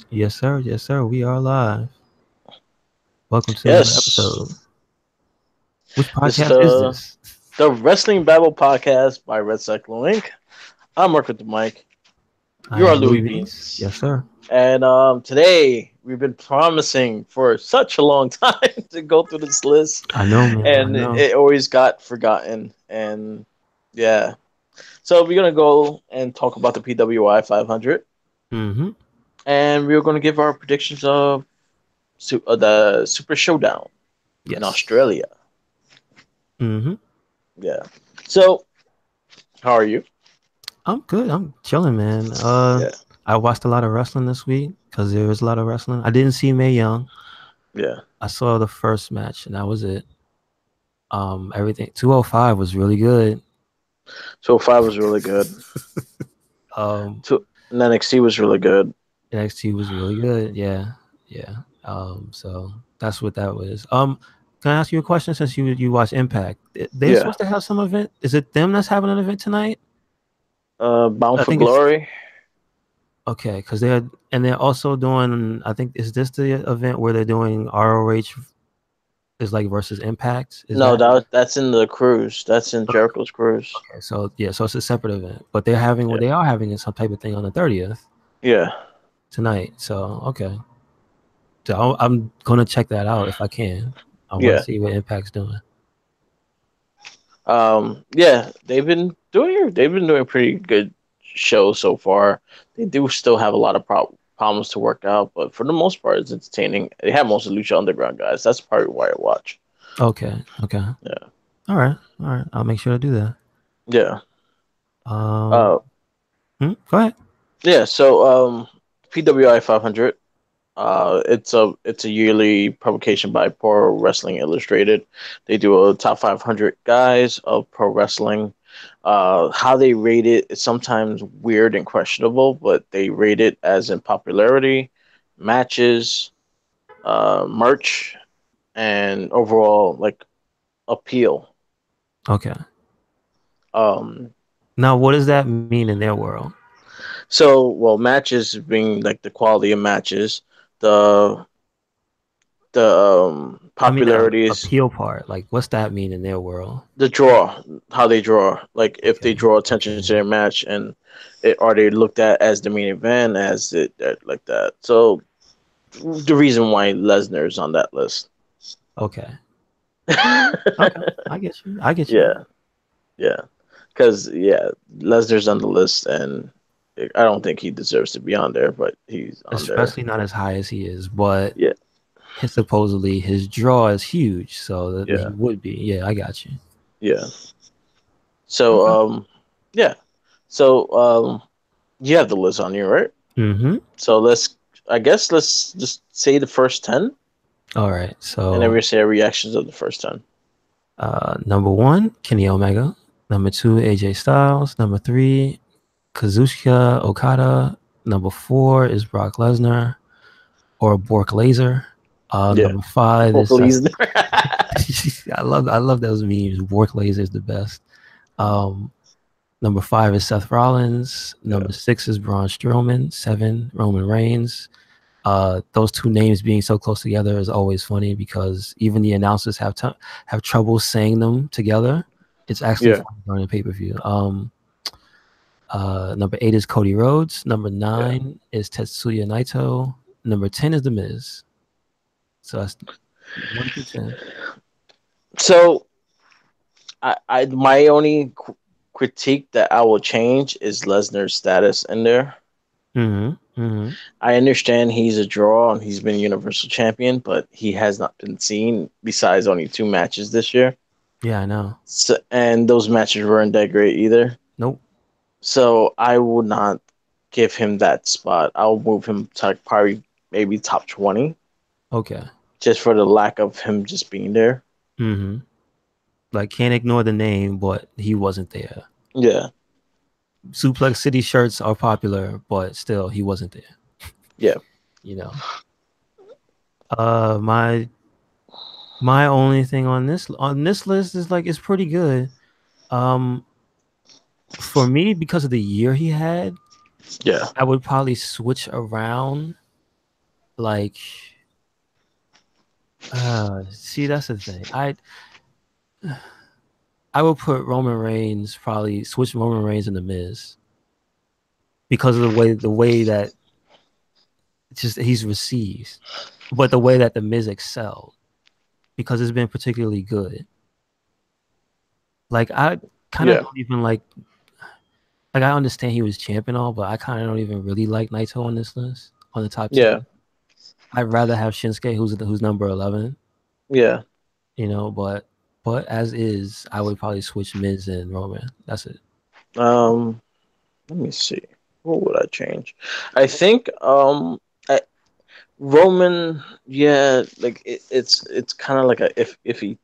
Yes, sir. Yes, sir. We are live. Welcome to another episode. Yes, Which this is podcast is the this? the Wrestling Babble podcast by RedCycloneInc. I'm Mark with the mic. I You are am Louis Louis Beans. Beans, Yes, sir. and today we've been promising for such a long time to go through this list, I know, man. I and know. it always got forgotten. And yeah, so we're gonna go and talk about the PWI 500, Mm-hmm. and we're gonna give our predictions of the Super Showdown in Yes. Australia. Mm-hmm. Yeah. So, how are you? I'm good. I'm chilling, man. Yeah. I watched a lot of wrestling this week because there was a lot of wrestling. I didn't see Mae Young. Yeah. I saw the first match, and that was it. Everything 205 was really good. So five was really good. Um, So and NXT was really good. NXT was really good. Yeah, yeah. So that's what that was. Can I ask you a question since you watch Impact? They're Yeah. supposed to have some event. Is it them that's having an event tonight? Bound I for think it's Glory. okay because they're also doing. I think is this the event where they're doing ROH is like versus Impact? Is No, that that's in the cruise. That's in Jericho's cruise. okay? So yeah, so it's a separate event, but they're having what Yeah. they are having is some type of thing on the 30th Yeah. tonight. So okay, so I'm gonna check that out if I can. I want to Yeah. see what Impact's doing. Yeah. They've been doing a pretty good show so far. They do still have a lot of problems to work out, but for the most part, it's entertaining. They have most of the Lucha Underground guys. That's probably why I watch. Okay, okay. Yeah. All right. I'll make sure to do that. Yeah. Um, Uh. Go ahead. Yeah. So PWI 500. It's a yearly publication by Pro Wrestling Illustrated. They do a top 500 guys of pro wrestling. How they rate it is sometimes weird and questionable, but they rate it as in popularity, matches, merch, and overall like appeal. Okay. Um, Now, what does that mean in their world? well, matches being like the quality of matches, the I mean, the popularity is appeal part. Like, what's that mean in their world? the draw, how they draw. Like if they Okay. draw attention to Okay. their match, and are they looked at as the main event, as it like that. So the reason why Lesnar is on that list. Okay. Okay. I get you. I get you. Yeah, yeah, because yeah, Lesnar's on the list, and I don't think he deserves to be on there, but he's on there. Especially not as high as he is, but Yeah, supposedly his draw is huge, so that he yeah, would be. Yeah, I got you. yeah. So Okay. yeah. So you have the list on you, right? Mm-hmm. So I guess let's just say the first 10, All right. and then So, we say our reactions of the first 10. number one, Kenny Omega. Number two, AJ Styles. Number three, Kazuchika Okada. Number four is Brock Lesnar or Bork Laser. Yeah, Number five is Seth. Please. I love those memes. Bork Laser is the best. Um, Number five is Seth Rollins. Yeah, Number six is Braun Strowman. Seven, Roman Reigns. Those two names being so close together is always funny because even the announcers have trouble saying them together. It's actually yeah, funny during the pay-per-view. Number eight is Cody Rhodes. Number yeah. nine is Tetsuya Naito. Number 10 is The Miz. So that's 1 through 10. So I my only critique that I will change is Lesnar's status in there. Mm-hmm. Mm-hmm. I understand he's a draw and he's been Universal Champion, but he has not been seen besides only two matches this year. Yeah, I know. So, and those matches weren't that great either. Nope. So I would not give him that spot. I'll move him to probably maybe top 20 Okay. just for the lack of him just being there. Mm-hmm. Like, can't ignore the name, but he wasn't there. Yeah, Suplex City shirts are popular, but still, he wasn't there. yeah, You know. Uh, my my only thing on this list is like it's pretty good. Um, for me, because of the year he had, yeah, I would probably switch around. Like, see, that's the thing. I would put Roman Reigns, probably switch Roman Reigns and The Miz because of the way that just he's received, but the way that The Miz excelled because it's been particularly good. Like I kind of Yeah, don't even like I understand he was champ and all, but I kind of don't even really like Naito on this list on the top yeah, 10. I'd rather have Shinsuke, who's number 11, yeah. but as is, I would probably switch Miz and Roman. That's it. Um, Let me see. What would I change? I think I, Roman. Yeah, like it's kind of like a iffy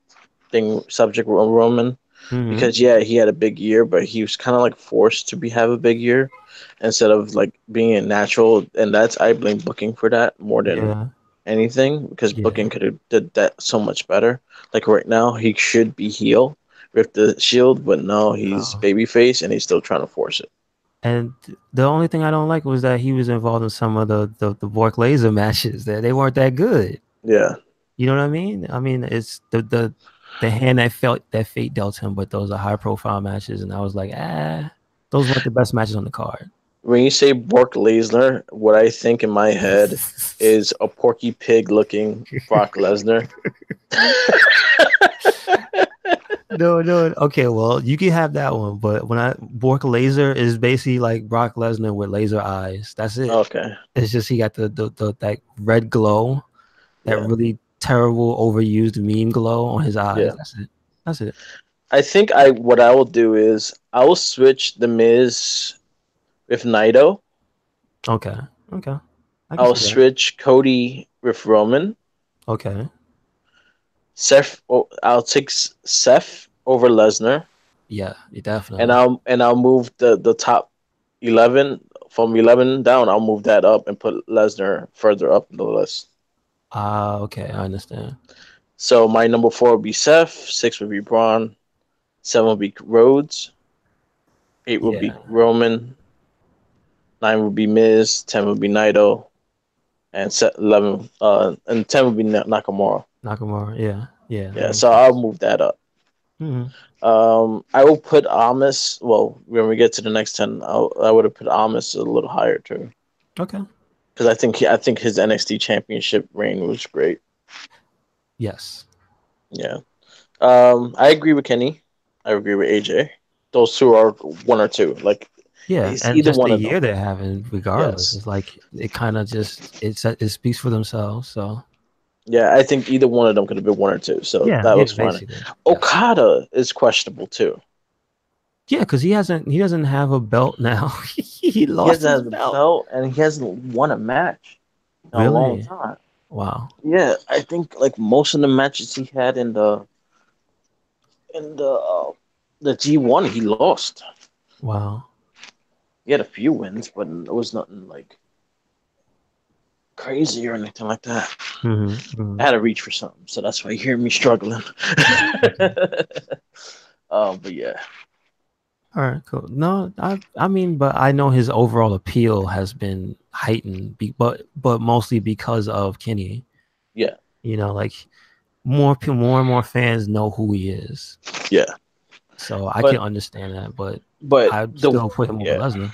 thing subject with Roman Hmm. because yeah, he had a big year, but he was kind of like forced to be have a big year instead of like being a natural, and that's I blame booking for that more than Yeah, anything because yeah. booking could have did that so much better. Like right now, he should be heel with the Shield, but no, he's No. babyface and he's still trying to force it. And the only thing I don't like was that he was involved in some of the Bork laser matches that they weren't that good. Yeah. You know what I mean? I mean, it's the hand that felt that fate dealt him, but those are high profile matches, and I was like, those weren't the best matches on the card. When you say Brock Lesnar, what I think in my head is a Porky Pig looking Brock Lesnar. No, no. Okay, well, you can have that one, but when I Bork Laser is basically like Brock Lesnar with laser eyes. That's it. Okay. It's just he got the that red glow, that Yeah. really terrible overused meme glow on his eyes. Yeah. That's it. That's it. I think I what I will do is I will switch the Miz with Naito. Okay. Okay. I can I'll see that. switch Cody with Roman. Okay. Seth. I'll take Seth over Lesnar, Yeah, and definitely. I'll move the top 11 from 11 down. I'll move that up and put Lesnar further up in the list. Okay, I understand. So my number four would be Seth, six would be Braun, seven would be Rhodes, eight would be Yeah, Roman, nine would be Miz, 10 would be Naito, and 11 and 10 would be Nakamura. Nakamura. Yeah, yeah, that Yeah, makes so I'll sense. move that up. Hmm. I will put Amos. Well, when we get to the next 10, I would have put Amos a little higher too, Okay. because I think his NXT Championship reign was great. Yes. Yeah. I agree with Kenny. I agree with AJ. Those two are one or two. Like Yeah, it's and either just one the of them. year they're having, regardless, Yes. it's like it kind of just it speaks for themselves. So Yeah, I think either one of them could have been one or two. So yeah, that yeah, was fine. basically, yes, Okada is questionable too. yeah, because he doesn't have a belt now. He He lost hasn't his had the belt. belt and he hasn't won a match in a long Really? time. Wow, Yeah, I think like most of the matches he had in the G1 he lost. wow. He had a few wins, but it was nothing like crazy or anything like that. Hmm. I Hmm. had to reach for something, so that's why you hear me struggling. Okay. But yeah, All right, cool. No, I mean, but I know his overall appeal has been heightened, but mostly because of Kenny. yeah, You know, like more and more fans know who he is. yeah. So I can But understand that, but but I'd the still put him over yeah Lesnar.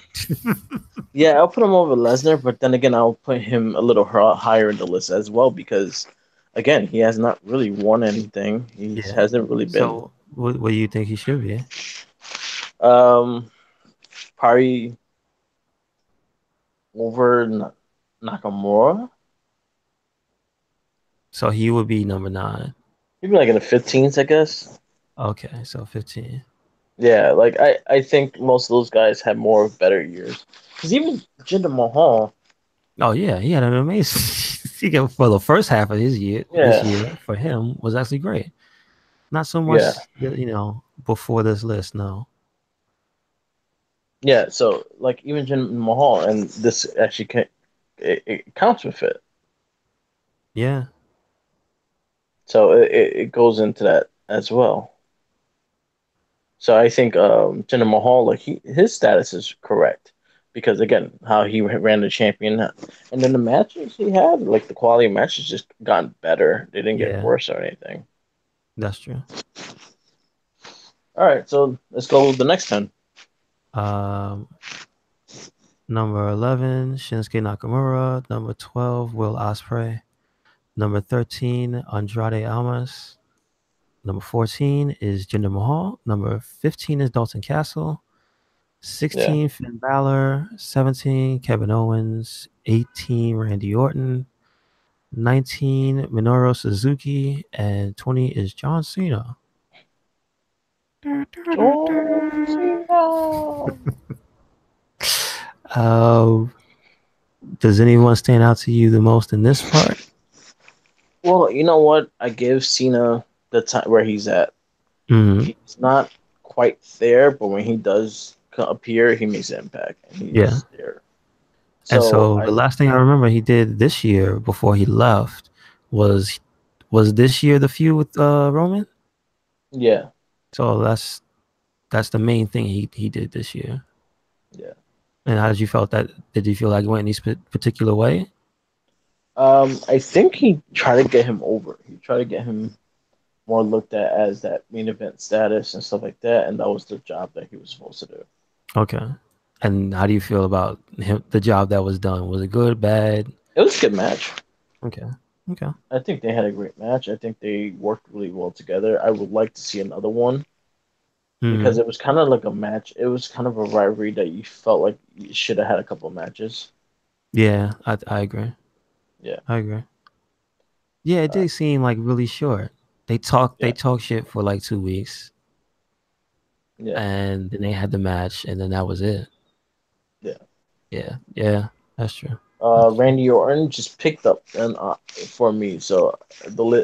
yeah I'll put him over Lesnar, but then again I'll put him a little higher in the list as well because again he has not really won anything. He Yeah. hasn't really been So what do you think he should be? um probably over Nakamura. So he would be number 9. Maybe like in the 15s, I guess. Okay, so 15. Yeah, like I think most of those guys had more better years. Because even Jinder Mahal, Oh yeah, he had an amazing for the first half of his year. This yeah, year for him was actually great. Not so yeah, much, before this list. No. yeah. So like even Jinder Mahal, and this actually it counts with it. Yeah. So it goes into that as well. So I think Jinder Mahal, like his status is correct. because again, how he ran the champion, and then the matches he had, like the quality of matches, just gotten better. They didn't get Yeah, worse or anything. that's true. All right, so let's go with the next 10. Um, Number 11, Shinsuke Nakamura. Number 12, Will Ospreay. Number 13, Andrade Almas. Number 14 is Jinder Mahal. Number 15 is Dalton Castle. Yeah. 16, Finn Balor. 17, Kevin Owens. 18, Randy Orton. 19, Minoru Suzuki. And 20 is John Cena. John Cena. Uh, does anyone stand out to you the most in this part? Well, you know what? I give Cena the time where he's at. Mm-hmm. He's not quite there, but when he does appear, he makes an impact, and Yeah. he's there. And So so the I, last thing I remember he did this year before he left was this year the feud with Roman. yeah, So that's the main thing he did this year. yeah. And how did you felt that? Did you feel like it went any particular way? I think he tried to get him over. He tried to get him more looked at as that main event status and stuff like that, and that was the job that he was supposed to do. Okay. And how do you feel about him, the job that was done? Was it good, bad? It was a good match. Okay. Okay. I think they had a great match. I think they worked really well together. I would like to see another one because Hmm. it was kind of like a match. It was kind of a rivalry that you felt like you should have had a couple of matches. Yeah, I agree. Yeah, I agree. Yeah, it uh, did seem like really short. They yeah, talk shit for like 2 weeks, yeah, and then they had the match, and then that was it. yeah. Yeah, yeah, that's true. That's true. Randy Orton just picked up and for me. So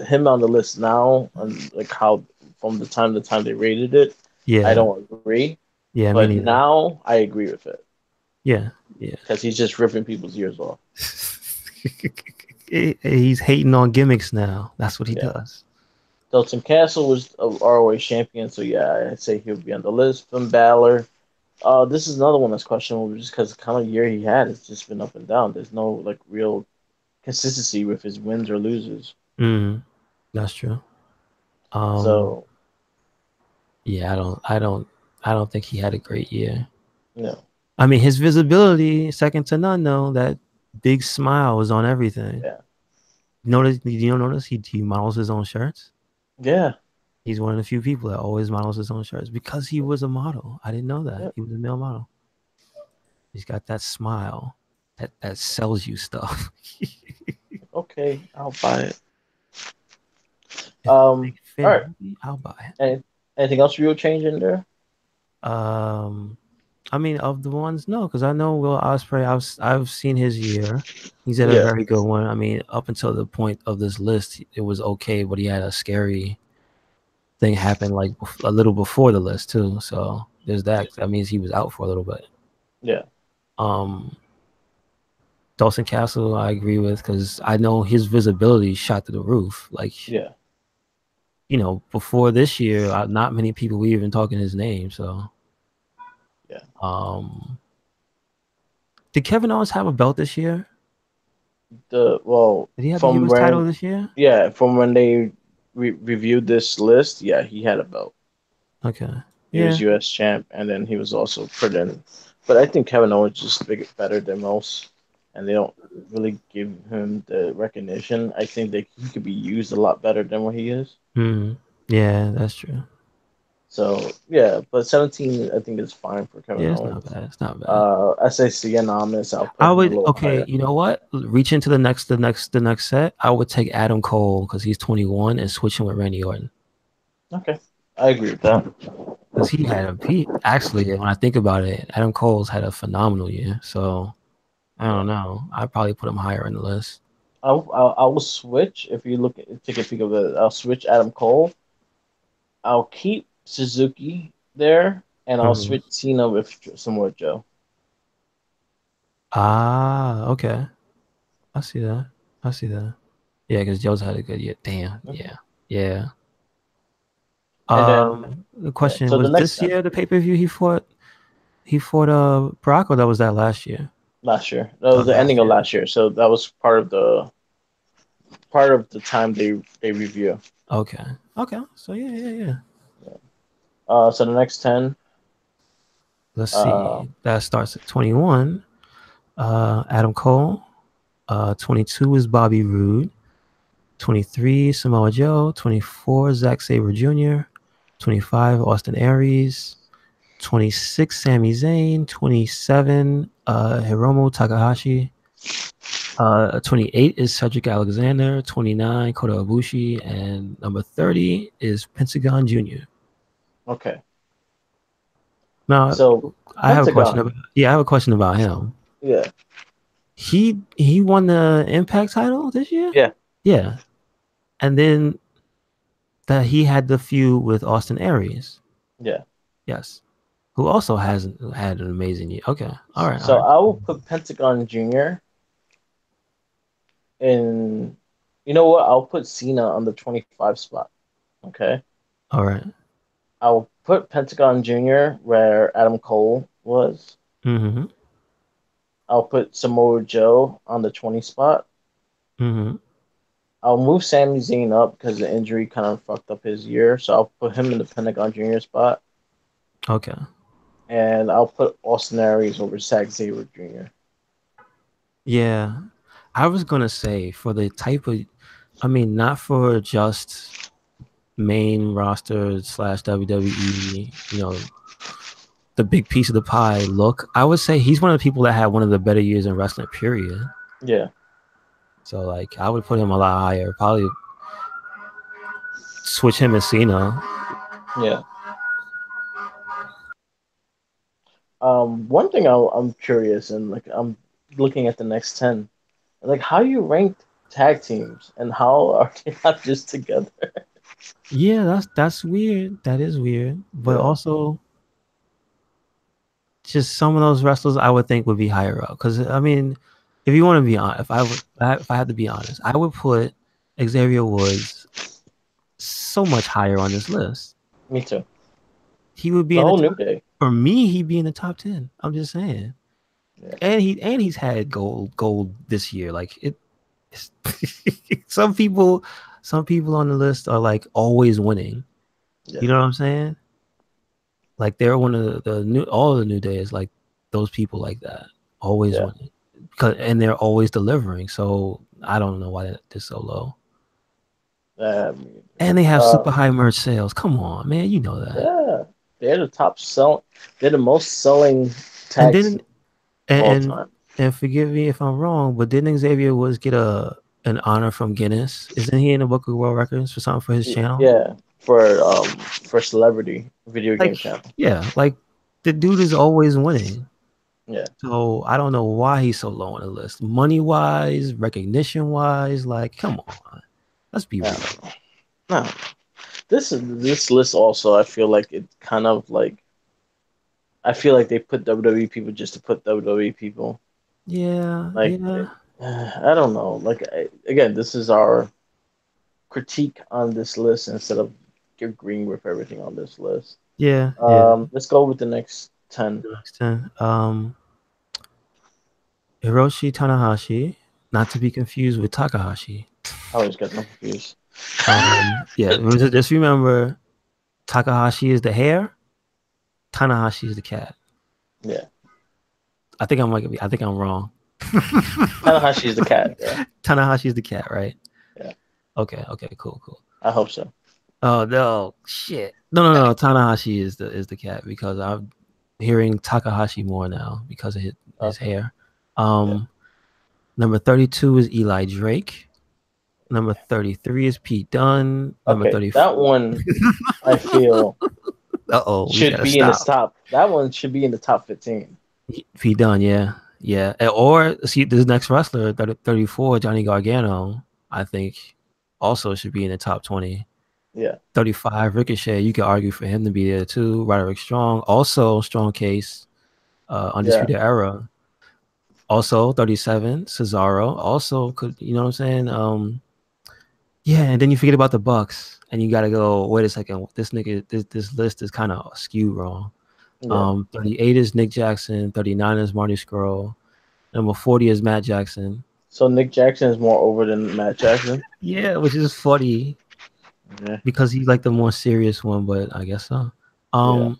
him on the list now, and like how from the time they rated it, I Yeah, don't agree. yeah, me But neither. now I agree with it Yeah, yeah. because he's just ripping people's ears off. He's hating on gimmicks now. That's what he Yeah. does. Dalton Castle was a ROH champion, so yeah, I'd say he'll be on the list. Finn Balor. This is another one that's questionable just because the kind of year he had has just been up and down. There's no like real consistency with his wins or loses. Mm, that's true. Um, So, yeah, I don't think he had a great year. you know, I mean, his visibility second to none, though. That big smile was on everything. yeah, Notice? You don't notice he models his own shirts. yeah, He's one of the few people that always models his own shirts because he was a model. I didn't know that yeah. he was a male model. He's got that smile that sells you stuff. Okay, I'll buy it. If they make a All Finn right. movie, I'll buy Any, anything else you will change in there? it. I mean, of the ones, no, because I know Will Ospreay. I've seen his year. He's had a Yeah, very good one. I mean, up until the point of this list, it was okay, but he had a scary thing happen like a little before the list too. So there's yeah, that. That means he was out for a little bit. yeah, Um, Dawson Castle, I agree with because I know his visibility shot to the roof. Like, yeah. before this year, not many people were even talking his name. So, Yeah. um, did Kevin Owens have a belt this year? Well, Did he have the from U.S. title when this year? from when they reviewed this list, yeah, he had a belt. Okay. He was Yeah. U.S. champ, and then he was also put in. But I think Kevin Owens is just better than most, and they don't really give him the recognition. I think that he could be used a lot better than what he is. Mm. Yeah, that's true. So yeah, but 17, I think is fine for Kevin Yeah, it's not Owens. bad. It's not bad. SAC Anonymous, I'll put I him a would little okay. higher. You know what? Reach into the next set. I would take Adam Cole because he's 21 and switch him with Randy Orton Okay, I agree with that. because he actually when I think about it, Adam Cole's had a phenomenal year. So I Yeah, don't know. I'd probably put him higher in the list. I will switch if you take a peek of it. I'll switch Adam Cole. I'll keep Suzuki there, and I'll Mhm. switch Cena with Samoa Joe. Ah, okay. I see that. I see that. Yeah, because Joe's had a good year. Damn. Mhm. Yeah. Yeah. And then The yeah, question so the was next this time, year the pay per view he fought. He fought Brock, or that was that last year? last year. That Oh, was the ending last of year. last year. So that was part of the time they review. Okay. Okay. So yeah, yeah, yeah. So the next 10. Let's Uh, see. That starts at 21. Adam Cole. 22 is Bobby Roode. 23 Samoa Joe. 24 Zack Sabre Jr. 25 Austin Aries. 26 Sami Zayn. 27 Hiromu Takahashi. 28 is Cedric Alexander. 29 Kota Ibushi, and number 30 is Pentagon Jr. okay. Now, So I have a question Pentagon. about I have a question about him. Yeah. He won the Impact title this year. Yeah. Yeah, and then that he had the feud with Austin Aries. Yeah. Yes, who also hasn't had an amazing year. Okay, all right, all So right, I will put Pentagon Jr. in. You know what? I'll put Cena on the 25 spot. Okay. all right. I'll put Pentagon Jr. where Adam Cole was. Mm-hmm. I'll put Samoa Joe on the 20 spot. Mm-hmm. I'll move Sami Zayn up because the injury kind of fucked up his year. So I'll put him in the Pentagon Jr. spot. Okay. And I'll put Austin Aries over Zack Sabre Jr. Yeah, I was gonna say for the type of, I mean, not for just main roster slash WWE, the big piece of the pie look. I would say he's one of the people that had one of the better years in wrestling, period. Yeah. So like I would put him a lot higher. Probably switch him and Cena. Yeah. One thing I'm curious and like I'm looking at the next 10. Like how you ranked tag teams and how are they not just together? Yeah, that's weird. That is weird. But Yeah. also just some of those wrestlers I would think would be higher up. Because I mean, if you want to be honest, if I had to be honest, I would put Xavier Woods so much higher on this list. Me too. He would be The in the whole New top. Day. For me, he'd be in the top 10. I'm just saying. Yeah. He's had gold this year. Like it some people on the list are like always winning. Yeah. You know what I'm saying? Like they're one of the new all of the New Days, like those people like that. Always Yeah. winning. And they're always delivering. So I don't know why they're so low. Um, And they have uh, super high merch sales. Come on, man. You know that. yeah. They're the top sell. They're the most selling And tag team then of all and time. and forgive me if I'm wrong, but didn't Xavier Woods get an honor from Guinness? Isn't he in the Book of World Records for something for his channel? Yeah, for celebrity video game Like, channel. yeah, like the dude is always winning. Yeah. So I don't know why he's so low on the list. Money wise, recognition wise, like, come on, let's be real. No. This list also I feel like it kind of like I feel like they put WWE people just to put WWE people. Yeah, Like yeah, I don't know. Like again, this is our critique on this list instead of agreeing with everything on this list. yeah, yeah. Let's go with the next 10. The next 10. Hiroshi Tanahashi, not to be confused with Takahashi. I always get them confused. Yeah, just remember Takahashi is the hare, Tanahashi is the cat. Yeah. I think I'm wrong. Tanahashi is the cat. Yeah. Tanahashi is the cat, right? Yeah. Okay, cool. I hope so. Oh no, shit. No. Tanahashi is the cat because I'm hearing Takahashi more now because of his Okay. hair. Yeah. Number 32 is Eli Drake. Number 33 is Pete Dunne. Number Okay. 34. That one I feel We should gotta be in the stop. top. That one should be in the top 15. Pete Dunne, yeah. Or see this next wrestler, 34, Johnny Gargano, I think also should be in the top 20. Yeah. 35, Ricochet, you could argue for him to be there too. Roderick Strong, also strong case, Yeah. Undisputed Era. Also 37, Cesaro, also could, you know what I'm saying? Yeah, and then you forget about the Bucks, and you gotta go, wait a second, this list is kind of skewed wrong. Yeah. 38 is Nick Jackson. 39 is Marty Scurll. Number 40 is Matt Jackson. So Nick Jackson is more over than Matt Jackson. Yeah, which is funny Yeah. because he's like the more serious one, but I guess so. Yeah.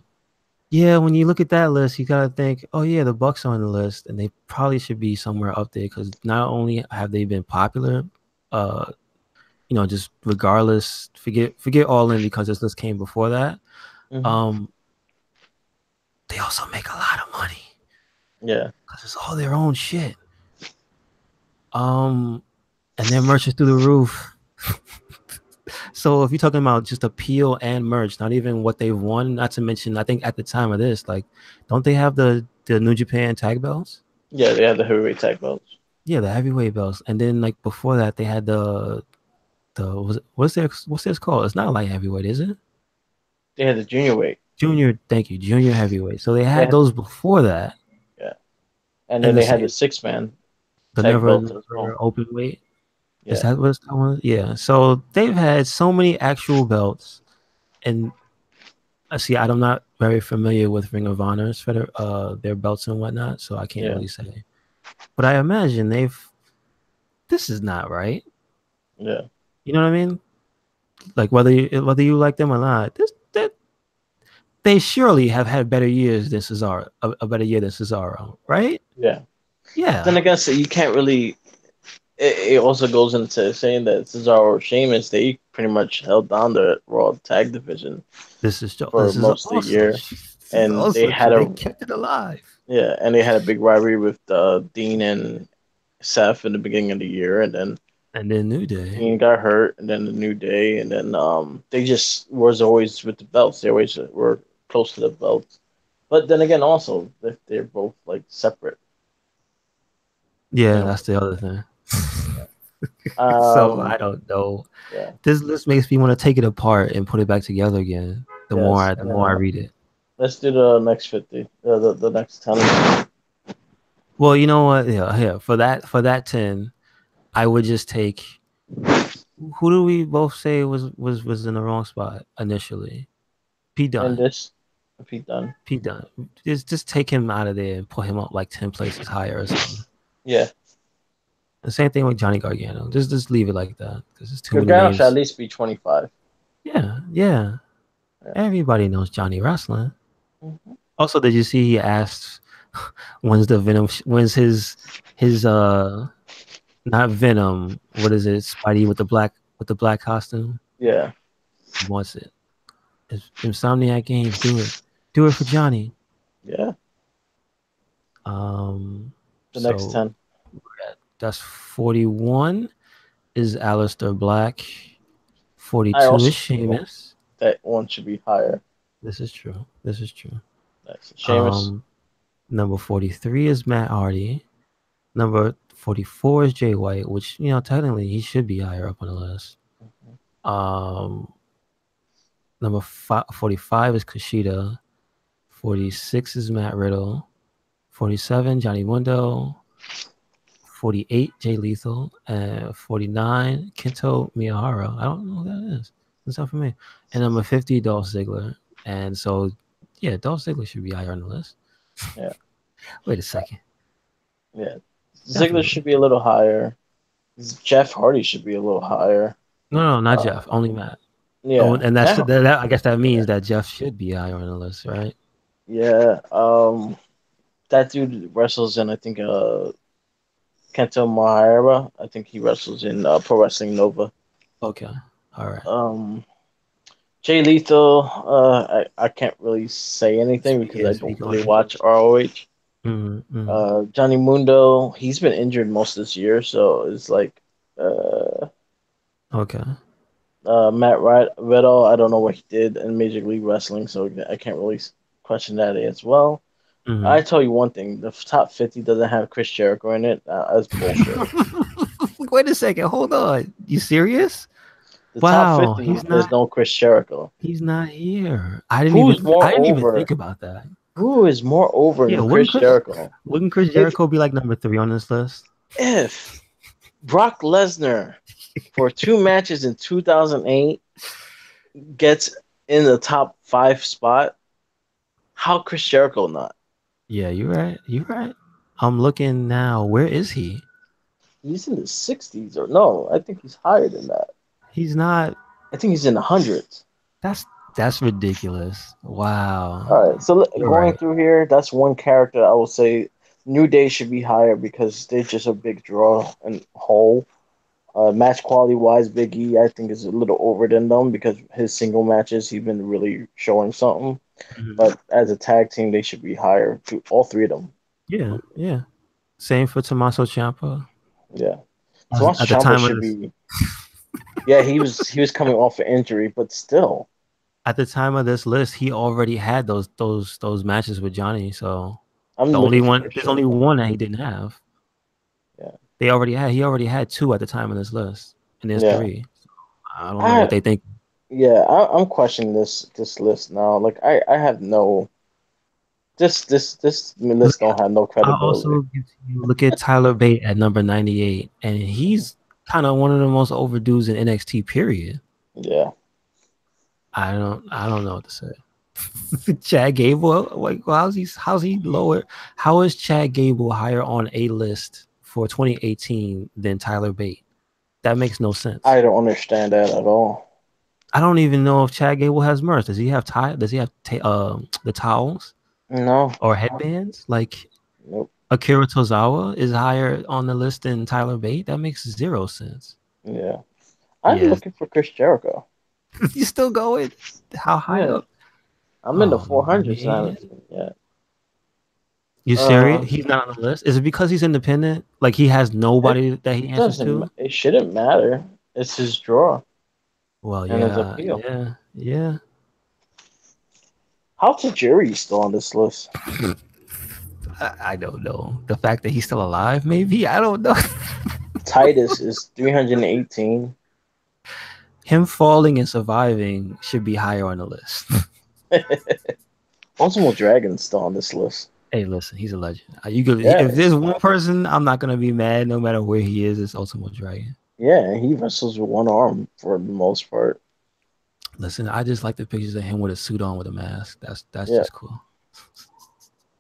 Yeah, when you look at that list, you gotta think, oh yeah, the Bucks are on the list, and they probably should be somewhere up there because not only have they been popular, uh, just regardless, forget all in because this list came before that. Hmm. Um, they also make a lot of money Yeah. because it's all their own shit. And their merch is through the roof. So if you're talking about just appeal and merch, not even what they've won, not to mention, I think at the time of this, like, don't they have the New Japan tag belts? Yeah. They have the heavyweight tag belts. Yeah, the heavyweight belts, and then like before that, they had the what's this called? It's not light heavyweight, is it? They had the junior weight. Junior, thank you, junior heavyweight. So they They had had those before that, yeah, and and then the they had the same, 6-man the tag never belts as never well. open weight. Is Yeah. that what that one? Yeah. So they've had so many actual belts, and I see. I'm not very familiar with Ring of Honor's their belts and whatnot, so I can't Yeah. really say. But I imagine they've. This is not right. Yeah. You know what I mean? Like whether you like them or not, they surely have had better years than Cesaro, a better year than Cesaro, right? Yeah. Then Yeah, I guess you can't really. It also goes into saying that Cesaro or Sheamus, they pretty much held down the Raw tag division this is true. for This is most of the also year, this is and they also true. had They a kept it alive. yeah, and they had a big rivalry with Dean and Seth in the beginning of the year, and then And then New Day. Dean got hurt, and then the New Day, and then they just was always with the belts. They always were close to the belts. But then again, also they're both like separate in Yeah, a way. that's the other thing. Yeah. So I don't know. Yeah. This list makes me want to take it apart and put it back together again. The more Yes. I the And more I then read it. let's do the next 50. The next 10. Well, you know what? Yeah. For that 10, I would just take. Who do we both say was in the wrong spot initially? P And Dunn. this, if he done. P Dunn. Just take him out of there and put him up like 10 places higher or something. Yeah. The same thing with Johnny Gargano. Just leave it like that because there's too many Gargano should at names. least be 25. Yeah. Yeah. Everybody knows Johnny Wrestling. Mhm. Also, did you see he asked when's the Venom? When's his not Venom? What is it? Spidey with the black costume. Yeah. He wants it. It's Insomniac Games. Do it for Johnny. Yeah. The next So 10. that's 41 is Aleister Black. I 42 is also feel Sheamus. that one should be higher. This is true. This is true. That's Sheamus. Um, Number 43 is Matt Hardy. Number 44 is Jay White, which, technically he should be higher up on the list. Mhm. Um, Number 45 is Kushida. 46 is Matt Riddle. 47, Johnny Mundo. 48, Jay Lethal. And 49, Kento Miyahara. I don't know who that is. That's not for me. And number 50, Dolph Ziggler. And so, yeah, Dolph Ziggler should be higher on the list. Yeah. Wait a second. Yeah. Ziggler Definitely. should be a little higher. Jeff Hardy should be a little higher. No, not Uh, Jeff. Only Matt. Oh, yeah. and that's Now, that. I guess that yeah. means that Jeff should be higher on the list, right? Yeah. That dude wrestles in, I think, Kento Mahara. I think he wrestles in Pro Wrestling Nova. Okay. All right. Um, Jay Lethal, I can't really say anything because I don't Speak on really it. watch ROH. Mm-hmm. Johnny Mundo, he's been injured most of this year, so it's like uh, Okay. Matt Riddle. I don't know what he did in Major League Wrestling, so I can't really question that as well. I Mm-hmm. tell you one thing: the top 50 doesn't have Chris Jericho in it. That's bullshit. Wait a second. Hold on. You serious? The top Wow. 50, there's no Chris Jericho. He's not here. I didn't Who's even. more I didn't even over? think about that. Who is more over Yeah. than Chris Jericho? Wouldn't Chris If Jericho be like number 3 on this list? if Brock Lesnar for 2 matches in 2008 gets in the top 5 spot, How Chris Jericho not? Yeah, you're right. You're right. I'm looking now. Where is he? He's in the 60s or no? I think he's higher than that. He's not. I think he's in the hundreds. That's that's ridiculous. Wow. All right, so You're going right. through here, that's one character I will say New Day should be higher because they're just a big draw and whole. Match quality wise, Big E I think is a little over than them because his single matches he's been really showing something. Mhm. But as a tag team, they should be higher. All three of them. Yeah, yeah. Same for Tommaso Ciampa. Yeah. Tommaso At the Ciampa time of should this, be. Yeah, he was coming off an injury, but still, list, he already had those matches with Johnny. So I'm looking for Chris there's only Jericho. one that he didn't have. Yeah, He already had two at the time of this list, and there's yeah. three. I don't know what I they think. I'm questioning this list now. Like I have no this Look list don't at, have no I credibility. also give you look at Tyler Bate at number 98, and he's kind of one of the most overdues in NXT. Period. Yeah, I don't know what to say. Chad Gable, like how's he lower? How is Chad Gable higher on a list for 2018 than Tyler Bate? That makes no sense. I don't understand that at all. I don't even know if Chad Gable has merch. Does he have the towels No, or headbands? Like nope. Akira Tozawa is higher on the list than Tyler Bate. That makes zero sense. Yeah, I'm Yes, looking for Chris Jericho. you still going? How high Yeah, up? I'm in the Oh 400s and I man, haven't seen it yet. you Uh, serious? He's not on the list. Is it because he's independent? Like he has it nobody that he answers to? it shouldn't matter. It's his draw Well, and his yeah, appeal. yeah. How's Tajiri still on this list? I don't know. The fact that he's still alive, maybe I don't know. Titus is 318. Him falling and surviving should be higher on the list. Ultimate Dragon's still on this list. Hey, listen, he's a legend. You could, if Yes. there's one person, I'm not gonna be mad, no matter where he is. It's Ultimate Dragon. Yeah, he wrestles with one arm for the most part. Listen, I just like the pictures of him with a suit on with a mask. That's Yeah. just cool.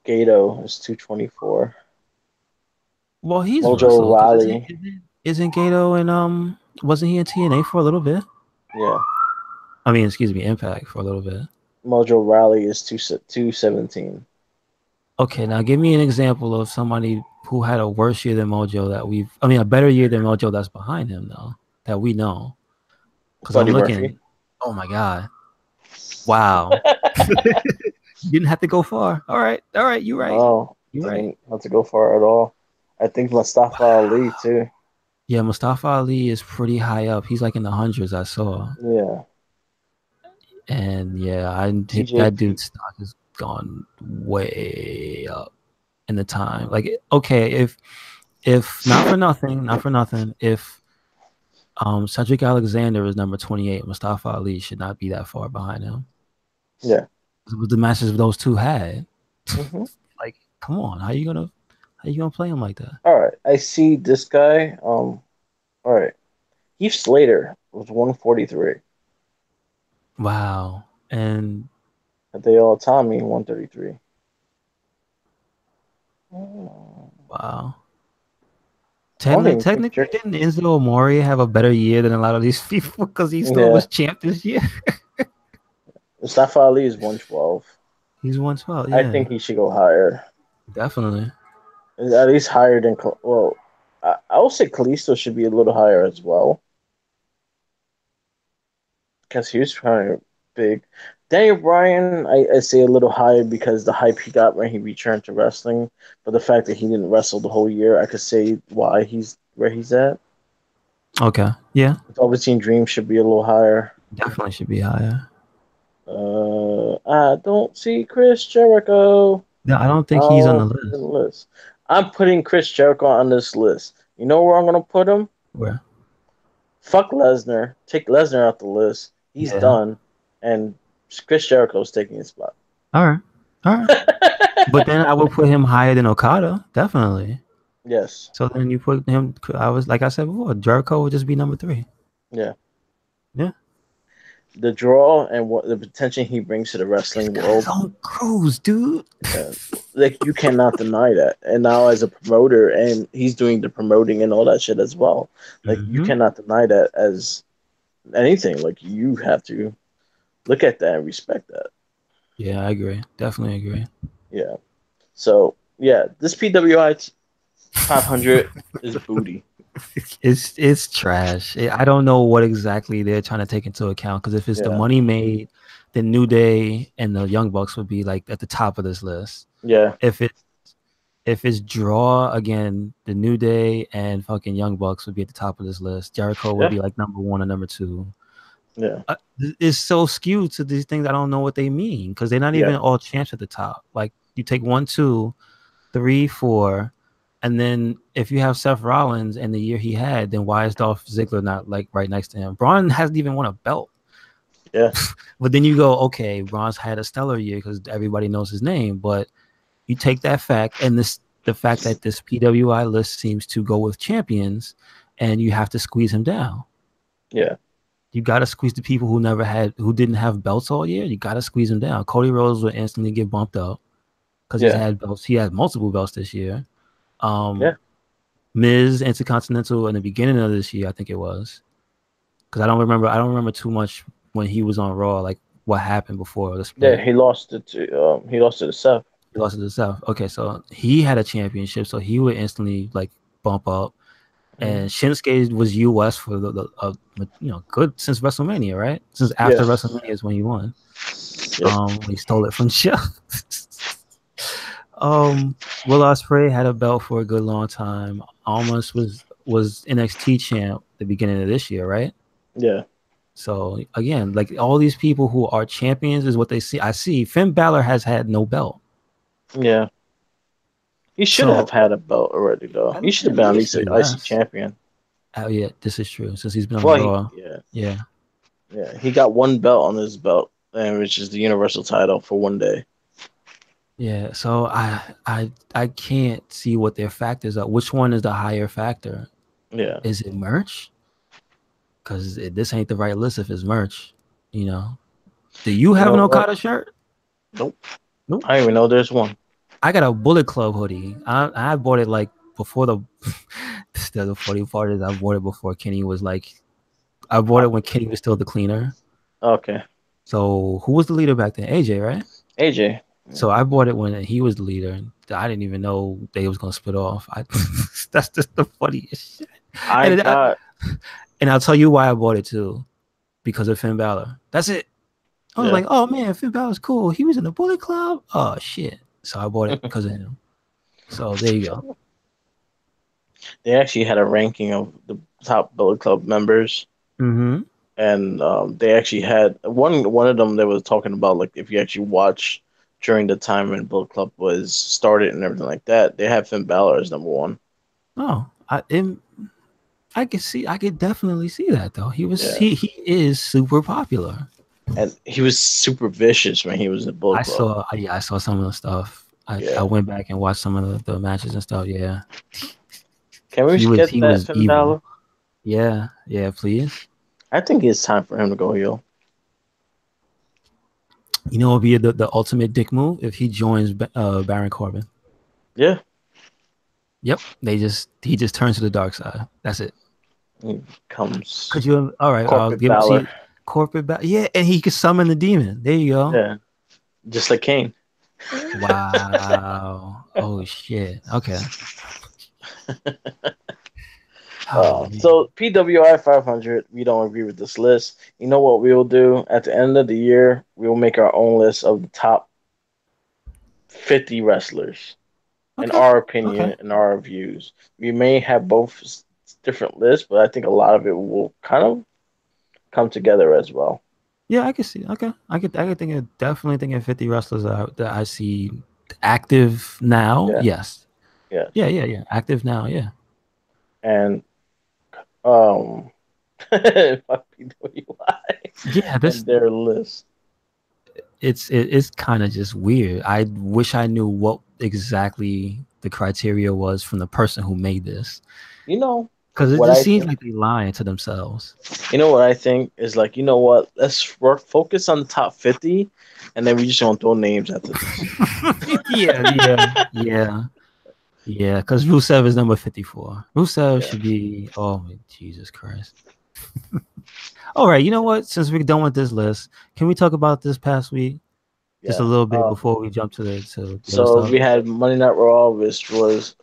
Gato is 224. Well, he's Mojo wrestled because Riley. isn't Gato and wasn't he in TNA for a little bit? Yeah. I mean, excuse me, Impact for a little bit. Mojo Riley is 217. Okay, now give me an example of somebody who had a worse year than Mojo a better year than Mojo that's behind him though that we know. Because I'm Buddy Murphy. looking. Oh my god! Wow, you didn't have to go far. All right, you're right. No, You're right. didn't have to go far at all. I think Mustafa Ali Wow. too. Yeah, Mustafa Ali is pretty high up. He's like in the hundreds. I saw, Yeah. and yeah, that TJP. dude's stock has gone way up in the time. Like, okay, if not for nothing, if Cedric Alexander is number 28, Mustafa Ali should not be that far behind him. Yeah. With the matches those two had, Hmm. like, come on, how you gonna play him like that? All right. I see this guy. All right. Heath Slater was 143. Wow, and Hideo Itami 133. Oh, wow. I don't even think Technically, didn't Enzo Amore have a better year than a lot of these people because he still Yeah. was champ this year? Mustafa Ali is 112. He's 112. I Yeah, think he should go higher. definitely. At least higher than well, I would say Kalisto should be a little higher as well because he was kind of big. Daniel Bryan, I say a little higher because the hype he got when he returned to wrestling, but the fact that he didn't wrestle the whole year, I could say why he's where he's at. Okay, yeah, Velveteen Dream should be a little higher. definitely should be higher. I don't see Chris Jericho. No, I don't think he's on the Oh, he's on the list. list. I'm putting Chris Jericho on this list. You know where I'm gonna put him? Where? Fuck Lesnar. Take Lesnar out the list. He's Yeah. done, and Chris Jericho's taking his spot. All right. All right. But then I would put him higher than Okada, definitely. Yes. So then you put him. I was like I said before, Jericho would just be number 3. Yeah. Yeah. the draw and what the potential he brings to the This wrestling guy's world. on cruise, dude. Yeah, like you cannot deny that. And now as a promoter, and he's doing the promoting and all that shit as well. Like you Hmm. cannot deny that as anything. Like you have to look at that and respect that. Yeah, I agree. Definitely agree. Yeah. So yeah, this PWI 500 is booty. It's trash. I don't know what exactly they're trying to take into account because if it's the Yeah. money made, then New Day and the Young Bucks would be like at the top of this list. Yeah. If it's draw again, the New Day and fucking Young Bucks would be at the top of this list. Jericho would Yeah. be like number one or number two. Yeah. It's so skewed to these things. I don't know what they mean because they're not even Yeah. all champs at the top. Like you take 1, 2, 3, 4, and then if you have Seth Rollins and the year he had, then why is Dolph Ziggler not like right next to him? Braun hasn't even won a belt. Yeah. But then you go, okay, Braun's had a stellar year because everybody knows his name. But you take that fact and the fact that this PWI list seems to go with champions, and you have to squeeze him down. Yeah. You got to squeeze the people who didn't have belts all year. You got to squeeze them down. Cody Rhodes will instantly get bumped up because he's Yeah. had belts. He had multiple belts this year. Yeah. Miz Intercontinental in the beginning of this year, I think it was, because I don't remember too much when he was on Raw, like what happened before the Yeah. split. He lost to the Seth. He lost to the South. Okay, so he had a championship, so he would instantly like bump up. Mhm. And Shinsuke was US for good since WrestleMania, right? Since Yeah. after WrestleMania is when he won. Yep. When he stole it from Jeff. Will Ospreay had a belt for a good long time. Almost was NXT champ the beginning of this year, right? Yeah. So again, like all these people who are champions is what they see. I see Finn Balor has had no belt. Yeah. He should have So had a belt already, though. He should have at been at least least an IC US. champion. Oh yeah, this is true. Since he's been on Well, Raw. yeah, Yeah. yeah. He got one belt on his belt, and which is the Universal title for one day. Yeah. So I can't see what their factors are. Which one is the higher factor? Yeah. Is it merch? Because this ain't the right list if it's merch. You know. Do you You have know an what? Okada shirt? Nope. Nope. I don't even know there's one. I got a Bullet Club hoodie. I bought it like before the funny part is I bought it before Kenny was like I bought it when Kenny was still the cleaner. Okay. So who was the leader back then? AJ, right? AJ. So I bought it when he was the leader. I didn't even know they was gonna split off. That's just the funniest shit. I And, got. and I'll tell you why I bought it too, because of Finn Balor. That's it. I was Yeah. like, oh man, Finn Balor's cool. He was in the Bullet Club. Oh shit. So I bought it because of him. So there you go. They actually had a ranking of the top Bullet Club members, Mm-hmm. and they actually had one of them. They was talking about like if you actually watch during the time when Bullet Club was started and everything like that, they had Finn Balor as number one. Oh, I could definitely see that though. Yeah, He is super popular. and he was super vicious when he was in Bullet Club. I saw some of the stuff. I Yeah. went back and watched some of the matches and stuff. Yeah, Can we get he that was Finn evil. Balor? Yeah, yeah. Please, I think it's time for him to go heel. you know, it'll be the ultimate dick move if he joins Baron Corbin. Yeah. Yep, he just turns to the dark side. That's it. He becomes Could you? All right, I'll corporate give Balor. see corporate back. Yeah, and he could summon the demon. There you go. Yeah. Just like Kane. Wow. Oh shit. Okay. Oh man. So PWI 500, we don't agree with this list. You know what we will do? At the end of the year, we will make our own list of the top 50 wrestlers, in Okay. our Okay. opinion, in our views. We may have both different lists, but I think a lot of it will kind of come together as well. Yeah, I can see. Okay, I could definitely think of 50 wrestlers that I see active now. Yeah, Yes. yeah. Yeah. Active now. Yeah. And um, fuck PWI Yeah. and their list. It's kind of just weird. I wish I knew what exactly the criteria was from the person who made this. You know. Because it What just I seems think, like they lying to themselves. what I think is like, you know what? Let's work focus on the top 50, and then we just gonna throw names after this. Yeah. Yeah, because Rusev is number 54. Rusev Yeah, should be, oh, my Jesus Christ. All right, you know what? Since we're done with this list, can we talk about this past week just a yeah. little bit before we jump to the other So stuff? we had Monday Night Raw, which was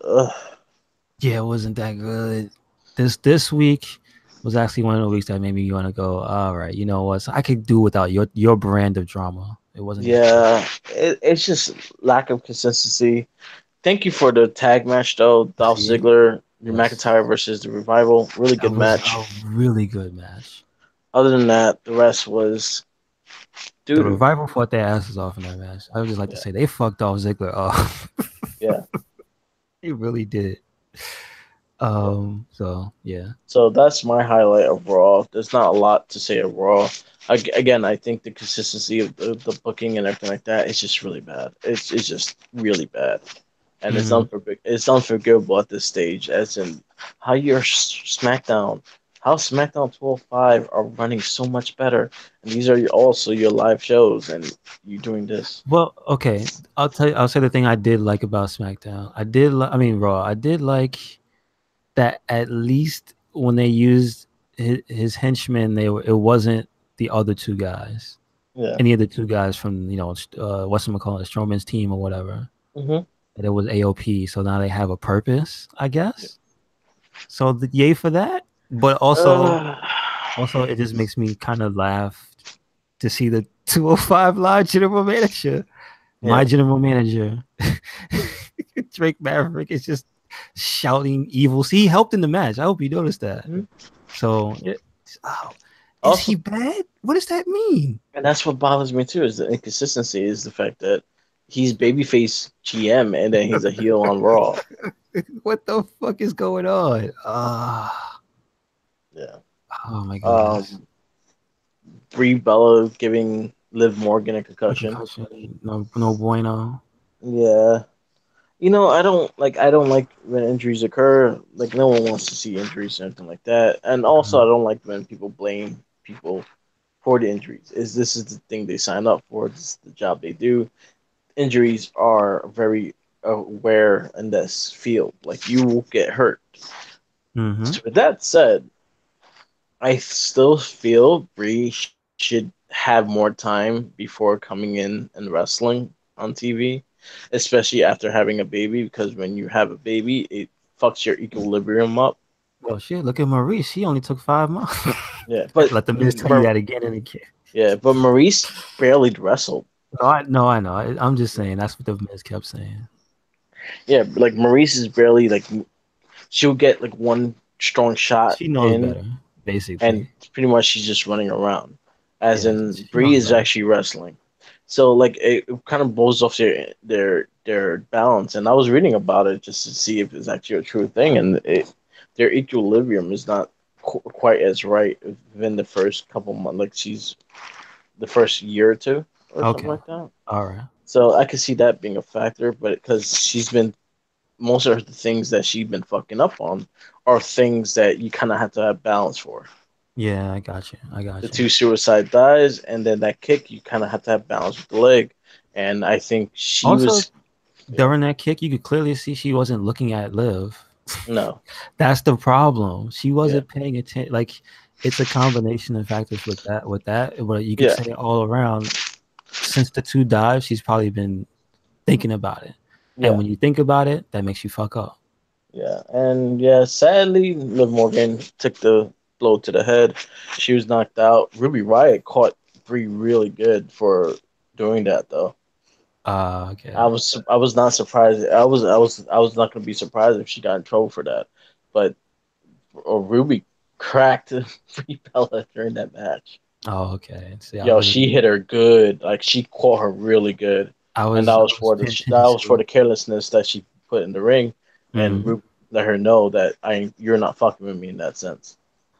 Yeah, it wasn't that good. This week was actually one of the weeks that made me want to go, all right, you know what? So I could do without your brand of drama. It wasn't that good. yeah. It's just lack of consistency. Thank you for the tag match though, Dolph See, Ziggler, Drew yes, McIntyre versus the Revival. Really that good was match. a really good match. Other than that, the rest was doo The doo. Revival fought their asses off in that match. I would just like to Yeah, say they fucked off Ziggler off. yeah, They really did. yeah. So yeah. So that's my highlight of Raw. There's not a lot to say of Raw. Again, I think the consistency of the booking and everything like that is just really bad. It's just really bad, and Hmm. it's unforgivable at this stage. As in, how your SmackDown, how SmackDown 205 are running so much better, and these are also your live shows, and you doing this. Well, okay. I'll tell you. I'll say the thing I did like about SmackDown. I mean Raw. I did like that at least when they used his henchmen, it wasn't the other two guys. Yeah. Any of the two guys from what's it called, Strowman's team or whatever. Mm-hmm. That it was AOP. So now they have a purpose, I guess. So yay for that. But Uh, also it just makes me kind of laugh to see the 205 Live general manager, my yeah. general manager, Drake Maverick is just shouting evil. See, he helped in the match. I hope you noticed that. Mhm. So, oh, is he Also, bad? What does that mean? and that's what bothers me too is the inconsistency is the fact that he's babyface GM and then he's a heel on Raw. What the fuck is going on? Ah, Yeah. oh my goodness. Um, Brie Bella giving Liv Morgan a A concussion. concussion, no bueno. Yeah. I don't like when injuries occur. Like no one wants to see injuries or anything like that. And also I Mhm. don't like when people blame people for the injuries. This is the thing they sign up for, this is the job they do. Injuries are very aware in this field. Like you will get hurt. Mhm. So with that said, I still feel Bree should have more time before coming in and wrestling on TV, especially after having a baby. Because when you have a baby, it fucks your equilibrium up. Well, shit. Look at Marie. She only took 5 months. Yeah, but Let the Miz tell you that again and again. Maurice barely wrestled. I know. I'm just saying that's what the Miz kept saying. Yeah, like Maurice is barely like she'll get like one strong shot She knows in, better, and basically. pretty much she's just running around. As Yeah, in, she Bree knows is better. actually wrestling. So like it kind of blows off their balance. And I was reading about it just to see if it's actually a true thing, and their equilibrium is not quite as right within the first couple months. Like she's the first year or two or something Okay. like that. All right. So I could see that being a factor, but because she's been most of the things that she's been fucking up on are things that you kind of have to have balance for. Yeah, I got you. I The got you. two suicide dives, and then that kick, you kind of have to have balance with the leg. And I think she Also, was, yeah, during that kick, you could clearly see she wasn't looking at Liv. no, That's the problem. She yeah, wasn't paying attention. Like, it's a combination of factors with that. But you could yeah, say all around. Since the two dives, she's probably been thinking about it. And yeah, when you think about it, that makes you fuck up. yeah. And yeah, sadly, Liv Morgan took the blow to the head. She was knocked out. Ruby Riot caught Brie really good for doing that, though. Okay. I was not surprised. I was not gonna be surprised if she got in trouble for that. But Ruby cracked Brie Bella during that match. Oh, okay. See, Yo, she hit her good. Like she caught her really good, and I was paying that attention was for to. the carelessness that she put in the ring, and Mm. Ruby let her know that you're not fucking with me in that sense.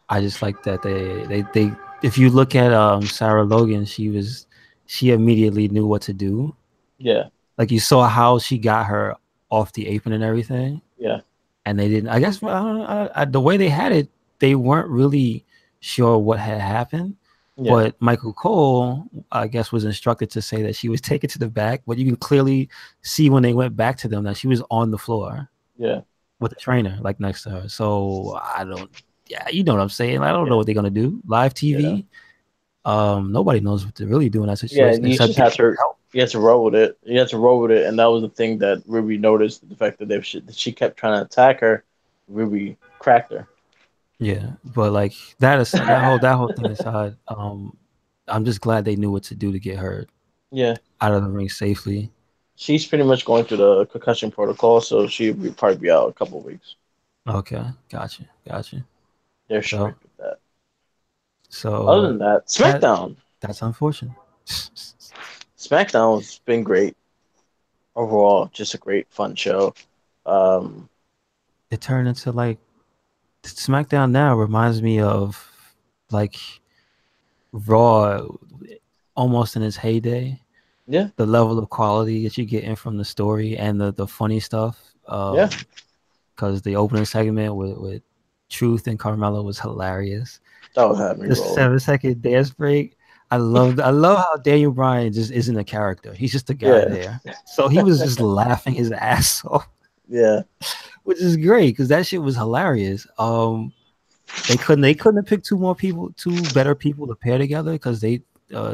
I just like that they. If you look at Sarah Logan, she immediately knew what to do. Yeah, Like you saw how she got her off the apron and everything. yeah, and they didn't. I guess I don't know, the way they had it, they weren't really sure what had happened. Yeah, But Michael Cole, I guess, was instructed to say that she was taken to the back. But you can clearly see when they went back to them that she was on the floor yeah, with a trainer like next to her. So I don't. Yeah, you know what I'm saying. I don't know yeah, what they're gonna do. Live yeah, TV. Nobody knows what to really do in that yeah. situation You except just get have to. help. You have to roll with it. You have to roll with it, and that was the thing that Ruby noticed. The fact that that she kept trying to attack her, Ruby cracked her. Yeah, but like that aside, that whole thing aside, I'm just glad they knew what to do to get her Yeah, out of the ring safely. she's pretty much going through the concussion protocol, so she'll probably be out a couple of weeks. Okay, gotcha. They're So, strict with that. Other so than that, that SmackDown. that's unfortunate. SmackDown's been great overall. Just a great fun show. Um, It turned into like SmackDown now reminds me of like Raw, almost in its heyday. yeah, The level of quality that you're getting from the story and the funny stuff. yeah, Because the opening segment with Truth and Carmella was hilarious. that was had me The rolling. 7 second dance break. I love how Daniel Bryan just isn't a character. He's just a guy Yeah, there. So he was just laughing his ass off, yeah, which is great because that shit was hilarious. They couldn't have picked two better people to pair together because they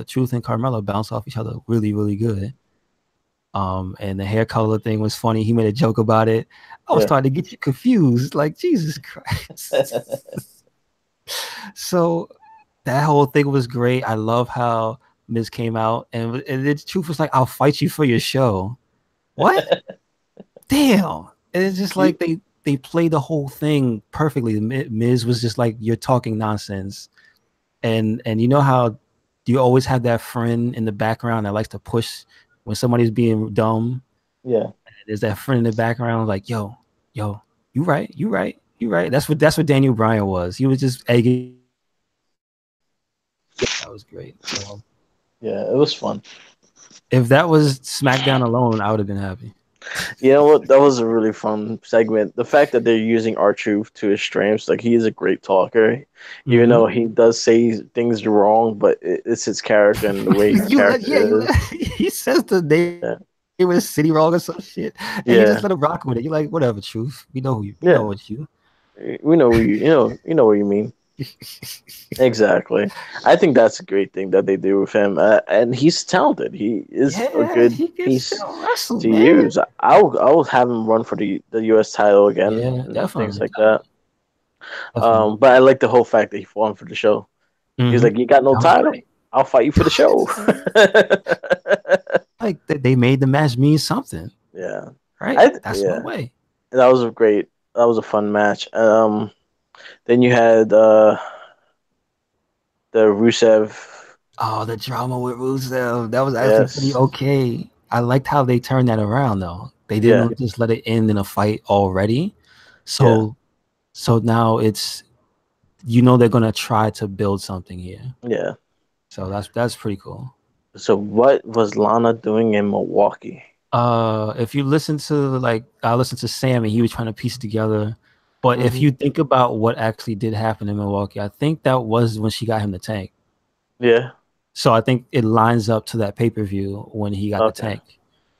Truth and Carmella bounce off each other really, really good. And the hair color thing was funny. He made a joke about it. I was yeah, starting to get you confused. Like, Jesus Christ. So that whole thing was great. I love how Miz came out and the truth was like, I'll fight you for your show. What? Damn. And it's just you, like they played the whole thing perfectly. Miz was just like, you're talking nonsense. And you know how you always have that friend in the background that likes to push when somebody's being dumb. yeah. There's that friend in the background, like, yo, you right. That's what Daniel Bryan was. He was just egging. That was great. So Yeah, it was fun. if that was SmackDown alone, I would have been happy. You know what? That was a really fun segment. The fact that they're using R-Truth to his strengths, like he is a great talker, even Mm-hmm. though he does say things wrong, but it's his character and the way his character is. He says the name Yeah, of the city wrong or some shit, and you just yeah, let him rock with it. You're like, whatever, truth. We yeah. know it's you. We know you know what you mean. Exactly. I think that's a great thing that they do with him, and he's talented. He is a Yeah, good he can piece still wrestle, to man. use. I'll have him run for the U.S. title again Yeah, and things definitely, like that. definitely. But I like the whole fact that he fought for the show. He's Mm-hmm. like, "You got no That was title? great. I'll fight you for the show." Like they made the match mean something, Yeah, right? I That's my yeah, way. that was a great. That was a fun match. Then you had the Rusev. Oh, the drama with Rusev. That was actually pretty Yes, okay. I liked how they turned that around though. They yeah, didn't just let it end in a fight already. yeah, So now it's they're gonna try to build something here. yeah. So that's pretty cool. So what was Lana doing in Milwaukee? If you listen to I listened to Sam and he was trying to piece it together. But if Hmm. you think about what actually did happen in Milwaukee, I think that was when she got him the tank. Yeah. So I think it lines up to that pay-per-view when he got the Okay. tank.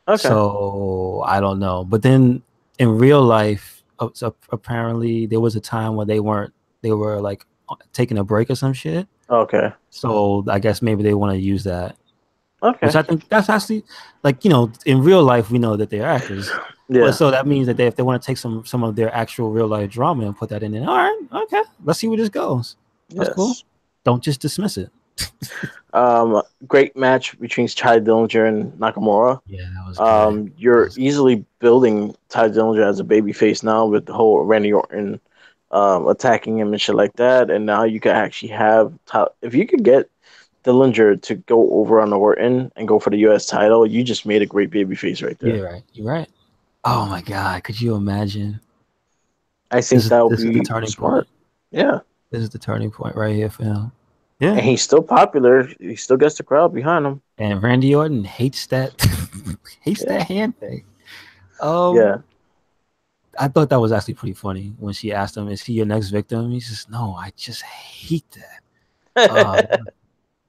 Okay. So I don't know. But then in real life, so apparently there was a time where they were like taking a break or some shit. Okay. So I guess maybe they want to use that, which Okay. I think that's actually in real life we know that they're actors. But Yeah. so that means that if they want to take some of their actual real life drama and put that in there, all right, okay, let's see where this goes. That's cool. Yes. Don't just dismiss it. Great match between Ty Dillinger and Nakamura. Yeah, that was good. That You're was good. easily building Ty Dillinger as a babyface now with the whole Randy Orton attacking him and shit like that. And now you can actually have if you could get Dillinger to go over on Orton and go for the U.S. title, you just made a great babyface right Yeah, there. right. You're right. Oh my God, could you imagine? I This think is that would this is the be turning point. smart. Yeah. This is the turning point right here for him. Yeah. And he's still popular. He still gets the crowd behind him. And Randy Orton hates that hates Yeah. that hand thing. Um, Yeah. I thought that was actually pretty funny when she asked him, "Is he your next victim?" He says, "No, I just hate that." Uh,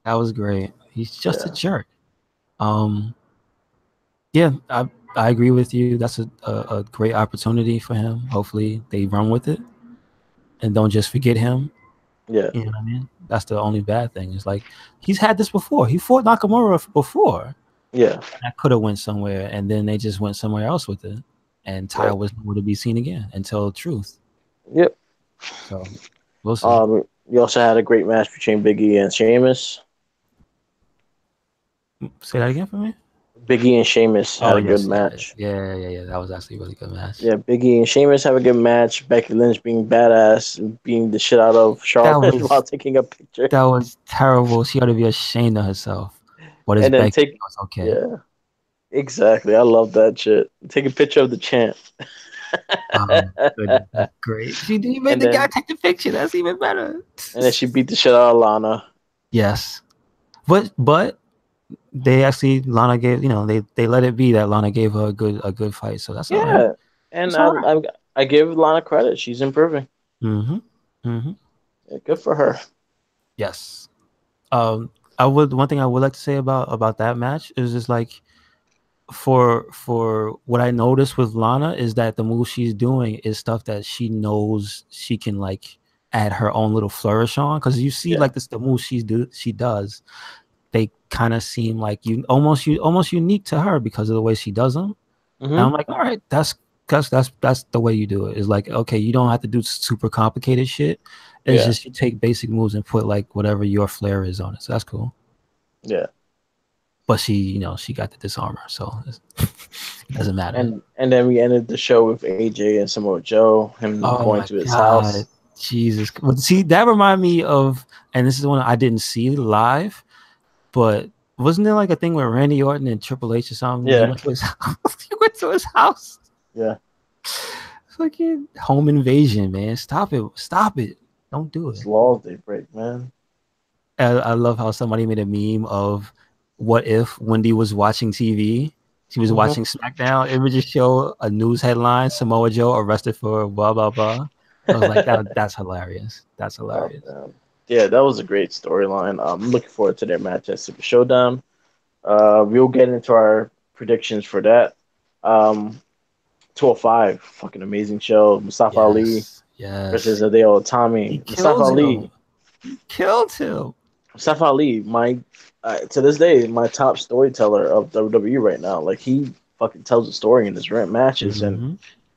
that was great. He's just a Yeah, jerk. Um, yeah, I agree with you. That's a great opportunity for him. Hopefully, they run with it and don't just forget him. yeah, You know what I mean? That's the only bad thing. It's like he's had this before. He fought Nakamura before. yeah. That could have went somewhere, and then they just went somewhere else with it. And Ty Yep, was nowhere to be seen again until Truth. yep. So we'll see. You also had a great match between Biggie and Sheamus. Say that again for me. Biggie and Sheamus Oh had a good yes, yeah, match. yeah. That was actually a really good match. Yeah, Biggie and Sheamus have a good match. Becky Lynch being badass, being the shit out of That Charlotte while was taking a picture, that was terrible. She ought to be ashamed of herself. But it's and then Becky. take It's okay. yeah, exactly. I love that shit. Take a picture of the champ, Oh goodness, that's great. She made and the guy then take the picture. That's even better. she beat the shit out of Lana. Yes, but they actually Lana gave they let it be that Lana gave her a good fight. So that's all right. Yeah, and That's all right. I give Lana credit. She's improving. Mm-hmm. Mm-hmm. Yeah, good for her. Yes. I would one thing I would like to say about that match is just like for what I noticed with Lana is that the move she's doing is stuff that she knows she can like add her own little flourish on because you see Yeah. like this the moves she does they kind of seem like you almost unique to her because of the way she does them. And I'm Hmm. like, all right, that's the way you do it. It's like, okay, you don't have to do super complicated shit. It's Yeah. just you take basic moves and put like whatever your flair is on it. So that's cool. Yeah. But she got the disarmor, so it doesn't matter. And then we ended the show with AJ and Samoa Joe, him Oh going my to his god, house. Jesus! But see, that reminded me of, and this is one I didn't see live, but wasn't there like a thing where Randy Orton and Triple H or something? He Yeah. went to his house. He went to his house. Yeah. It's like a home invasion, man. Stop it! Stop it! Don't do It's it. laws they break, man. I love how somebody made a meme of what if Wendy was watching TV. She was Hmm. watching SmackDown. It would just show a news headline: Samoa Joe arrested for blah blah blah. I was like, that's hilarious. That's Oh, hilarious. man. Yeah, that was a great storyline. I'm looking forward to their match at Super Showdown. We'll get into our predictions for that. Um, 205, fucking amazing show. Mustafa Ali Yes, versus yes. Hideo He Itami. killed him. He killed him. Mustafa Ali, my to this day, my top storyteller of WWE right now. Like he fucking tells a story in his rent matches, and Hmm.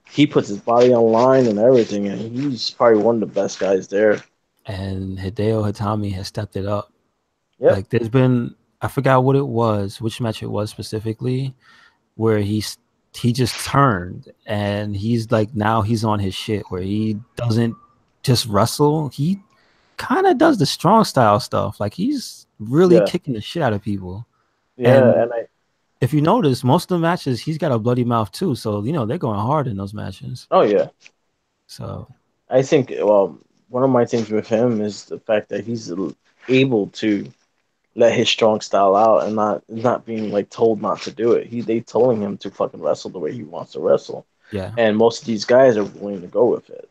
he puts his body on line and everything, and he's probably one of the best guys there. And Hideo Hitami has stepped it up. Yep. Like there's been, I forgot what it was, which match it was specifically, where he just turned and he's like now he's on his shit where he doesn't just wrestle. He kind of does the strong style stuff. Like he's really Yeah. kicking the shit out of people. Yeah. And And I. if you notice, most of the matches he's got a bloody mouth too. So they're going hard in those matches. Oh yeah. So I think one of my things with him is the fact that he's able to let his strong style out and not being like told not to do it. They telling him to fucking wrestle the way he wants to wrestle, yeah, and most of these guys are willing to go with it.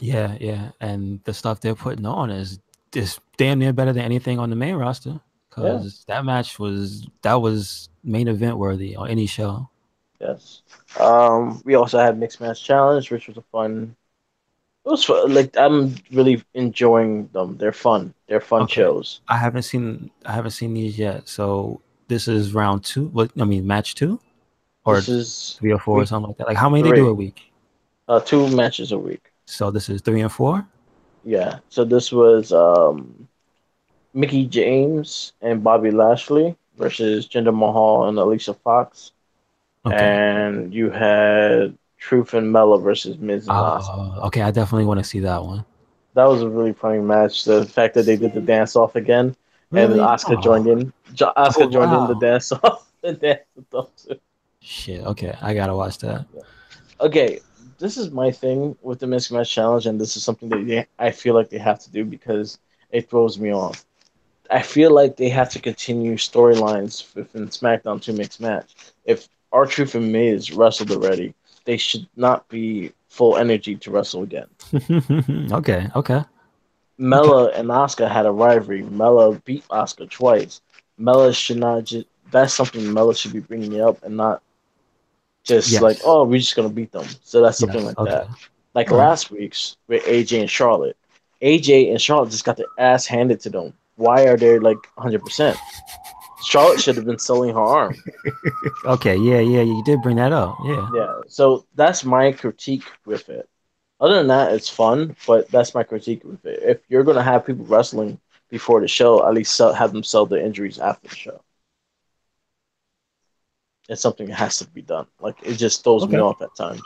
yeah. And the stuff they're putting on is damn near better than anything on the main roster. Yeah. Because that was main event worthy on any show. Yes. We also had mixed match challenge, which was a fun. It was fun. Like I'm really enjoying them. They're fun. They're fun Okay. shows. I haven't seen these yet. So this is round two. What I mean, match two or This is 3 or 4 or week something like that. Like how many they do a 3. week? 2 matches a week. So this is 3 and 4. Yeah. So this was Mickey James and Bobby Lashley versus Jinder Mahal and Alicia Fox. Okay. And you had Truth and Mella versus Miz and Asuka. Okay. I definitely want to see that one. That was a really funny match. The fact that they did the dance off again, and Really? Asuka joined Oh. in. Oh Asuka joined in the wow. dance off. The dance with those. Shit. Okay. I gotta watch that. Okay, this is my thing with the Mixed Match Challenge, and this is something that I feel like they have to do because it throws me off. I feel like they have to continue storylines within SmackDown to Mixed Match. If R-Truth and Miz wrestled already, they should not be full energy to wrestle again. Okay, okay, okay. Mela and Asuka had a rivalry. Mela beat Asuka twice. Mela should not just. That's something Mela should be bringing up and not just like, Yes, oh, we're just gonna beat them. So that's something yes. like Okay. that. Like All right. last week's with AJ and Charlotte. AJ and Charlotte just got their ass handed to them. Why are they like 100%? Charlotte should have been selling her arm. Okay. Yeah, yeah. You did bring that up. Yeah. Yeah, so that's my critique with it. Other than that, it's fun, but that's my critique with it. If you're gonna have people wrestling before the show, at least have them sell their injuries after the show. It's something that has to be done. Like it just throws me Okay. off at times.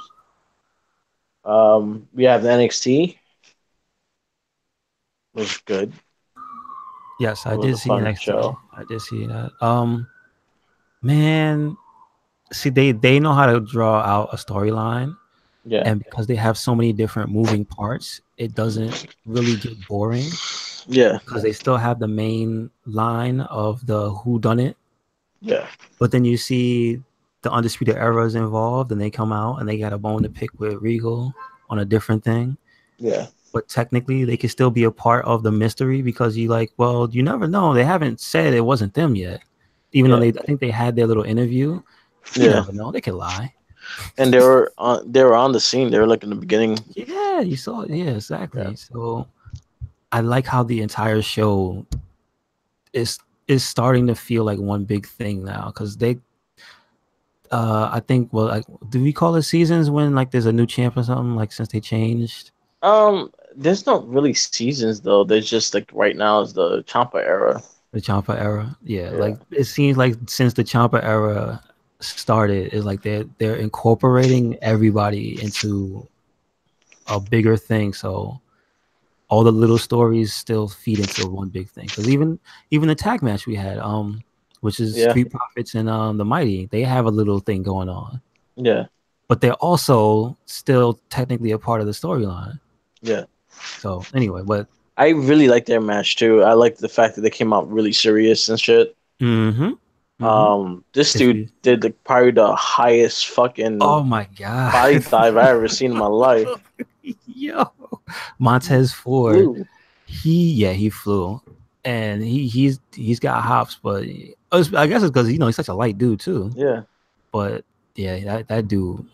We have the NXT, was good. Yes, It I was did a see fun NXT. show. I did see that. Man, see, they know how to draw out a storyline, Yeah, and because they have so many different moving parts, it doesn't really get boring yeah, because they still have the main line of the who done it, yeah, but then you see the Undisputed Era is involved, and they come out and they got a bone to pick with Regal on a different thing. yeah, But technically, they could still be a part of the mystery because you like, well, you never know. They haven't said it wasn't them yet, even though yeah, I think they had their little interview. You yeah. never know. They could lie. And they were on the scene. They were like in the beginning. Yeah, you saw it. Yeah, Yeah. exactly. So I like how the entire show is is starting to feel like one big thing now because they I think well like do we call it seasons when like there's a new champ or something like since they changed There's not really seasons though. There's just like right now is the Champa era. the Champa era? Yeah, Yeah, like it seems like since the Champa era started, it's like they're incorporating everybody into a bigger thing. So all the little stories still feed into one big thing. Because even the tag match we had, which is yeah, Street Profits and the Mighty, they have a little thing going on, yeah, but they're also still technically a part of the storyline. yeah. So anyway, but I really like their match too. I like the fact that they came out really serious and shit. mm-hmm, mm-hmm. This If dude you, did probably the highest oh fucking my god, body dive I ever seen in my life. yo, Montez Ford, Blue. he flew, and he's got hops, but I guess it's because he's such a light dude too. Yeah, But yeah, that dude,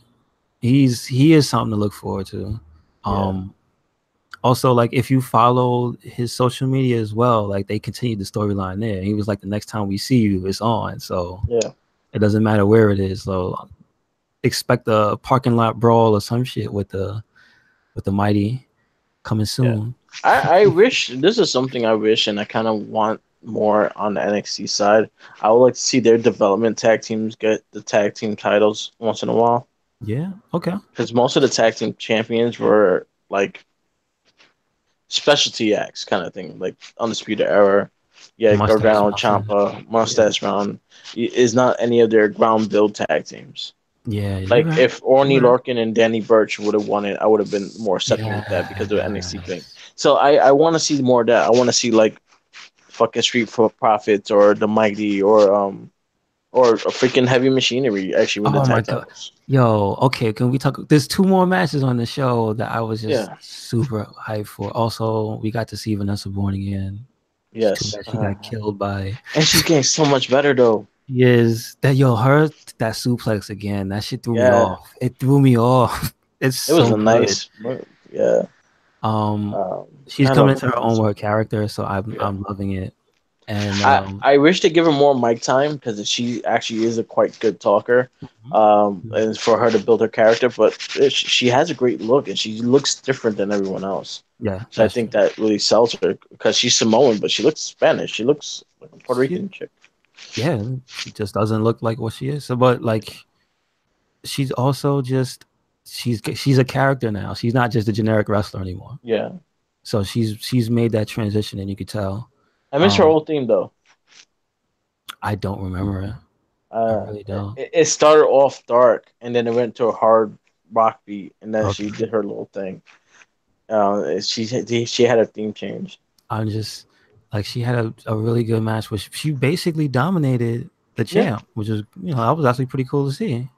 he is something to look forward to. yeah, Also, like if you follow his social media as well, like they continued the storyline there. He was like, the next time we see you, it's on. So yeah, it doesn't matter where it is. So expect a parking lot brawl or some shit with the Mighty coming yeah. soon. I wish this is something I wish and I kind of want more on the NXT side. I would like to see their development tag teams get the tag team titles once in a while Yeah. Okay. because most of the tag team champions were like specialty acts kind of thing, like Undisputed Era. Yeah, Mustache Gargano, Mountain. Champa, Yeah. Mustache Mountain is not any of their ground build tag teams. Yeah. You're Like right. if Orny You're right. Larkin and Danny Burch would have won it, I would have been more accepting with that because of the NXT thing. Yes. So I want to see more of that. I want to see like fucking Street for Profits or the Mighty or a freaking Heavy Machinery actually win the Oh my tag god. titles. Yo, okay, can we talk? There's two more matches on the show that I was just Yeah. super hyped for. Also, we got to see Vanessa Born again. It's too Yes. bad she got killed by And she's getting so much better though. is that yo her that suplex again. That shit threw me Yeah. off. It threw me off. It's It was so a good. nice, yeah. Um, she's I coming love into her own Vanessa. world character, so Yeah. I'm loving it. And I wish they give her more mic time because she actually is a quite good talker. And for her to build her character, but she has a great look and she looks different than everyone else. yeah, So I that's think true. that really sells her because she's Samoan, but she looks Spanish. She looks like a Puerto She, Rican chick. yeah, she just doesn't look like what she is. So, but like she's also just she's a character now. She's not just a generic wrestler anymore. Yeah, So she's made that transition, and you could tell. I miss her Um, old theme though. I don't remember it. I really don't. It started off dark and then it went to a hard rock beat, and then she Okay, did her little thing. She had a theme change. I'm just like she had a really good match, which she basically dominated the Yeah, champ, which is that was actually pretty cool to see.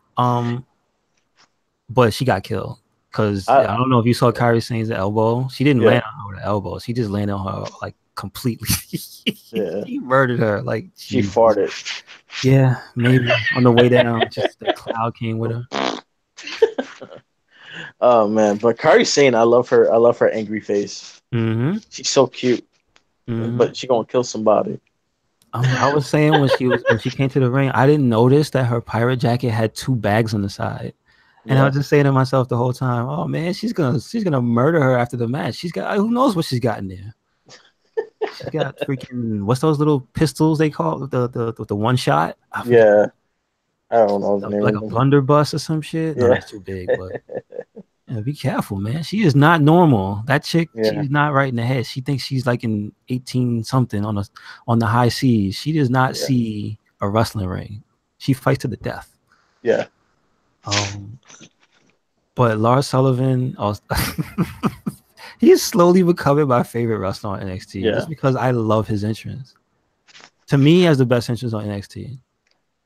But she got killed. Because I I don't know if you saw Kairi Sane's elbow. She didn't yeah land on her with the elbow. She just landed on her like completely. yeah She murdered her. Like she Jesus. farted. Yeah, maybe on the way down, just the cloud came with her. Oh man, but Kari Sane, I love her. I love her angry face. Mm-hmm. She's so cute, Mm-hmm. but she gonna kill somebody. I was saying when she came to the ring, I didn't notice that her pirate jacket had two bags on the side. And I Yeah, was just saying to myself the whole time, "Oh man, she's gonna murder her after the match. She's got who knows what she's got in there. She's got freaking what's those little pistols they call the one shot? I forget yeah. I don't know the name like of a them. blunderbuss or some shit. No, Yeah, that's too big. But yeah, be careful, man. She is not normal. That chick, yeah, she's not right in the head. She thinks she's like in 18 something on the high seas. She does not yeah, see a wrestling ring. She fights to the death. yeah, Um, but Lars Sullivan, also, he is slowly becoming my favorite wrestler on NXT yeah, just because I love his entrance. To me, he has the best entrance on NXT.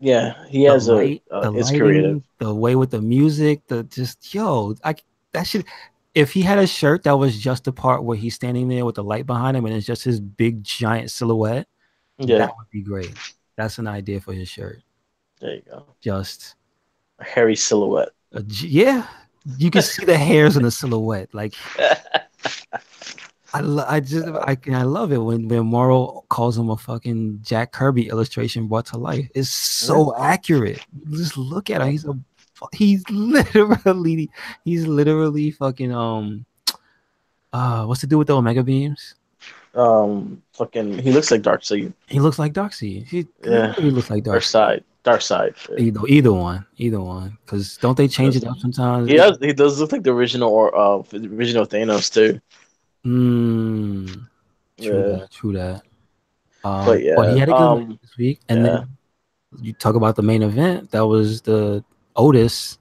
yeah. He The has a. light, the It's creative. lighting, the way with the music, the just yo, I that should. If he had a shirt that was just the part where he's standing there with the light behind him and it's just his big giant silhouette, that Yeah, would be great. That's an idea for his shirt. there you go. Just A hairy silhouette. yeah, you can see the hairs in the silhouette. Like I love it when Morrow calls him a fucking Jack Kirby illustration brought to life. It's Yeah, so accurate. Just look at him. yeah. He's literally fucking what's to do with the Omega beams? Fucking. He looks like Darkseid. He looks like Darkseid. He Yeah, literally looks like or Darkseid. side, dark side. Yeah. Either one. Because don't they change it Does up sometimes? he does he does look like the original or the original Thanos too. Mm, Yeah, true that. but But he yeah, had a good match this week, and yeah, then you talk about the main event. That was the Otis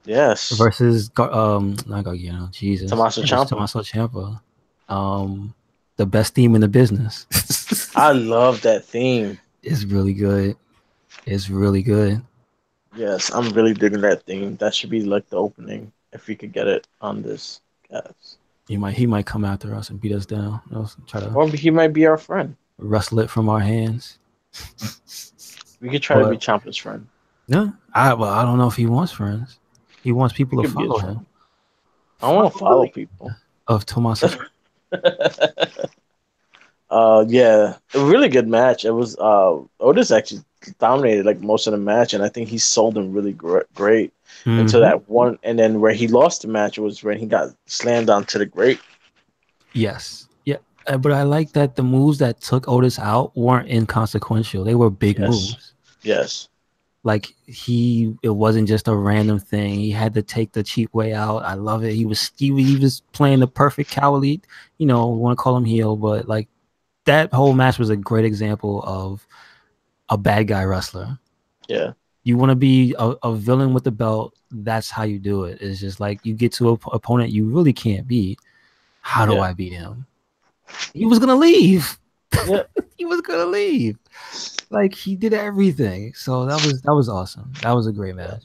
yes, versus not Gargano. Jesus, Tommaso versus Ciampa. Tommaso Ciampa. Um, the best team in the business. I love that theme. It's really good. It's really good. Yes, I'm really digging that theme. That should be like the opening if we could get it on this cast. He might come after us and beat us down. Try to Or he might be our friend. wrestle it from our hands. We could try to be But Ciampa's friend. yeah, I don't know if he wants friends. He wants We people to could be his follow him. friend. I want to Follow the follow lead people. of Tommaso. Yeah, a really good match. It was Otis actually dominated like most of the match, and I think he sold him really great until Mm-hmm. that one. And then where he lost the match was when he got slammed onto the grate. Yes. Yeah. But I like that the moves that took Otis out weren't inconsequential. They were big Yes, moves. yes, Like it wasn't just a random thing. He had to take the cheap way out. I love it. He was playing the perfect cowardly, want to call him heel, but like that whole match was a great example of a bad guy wrestler. yeah, You want to be a villain with the belt. That's how you do it. It's just like you get to an opponent you really can't beat. How do yeah, I beat him? He was gonna leave. yeah. He was gonna leave. Like he did everything. So that was awesome. That was a great match.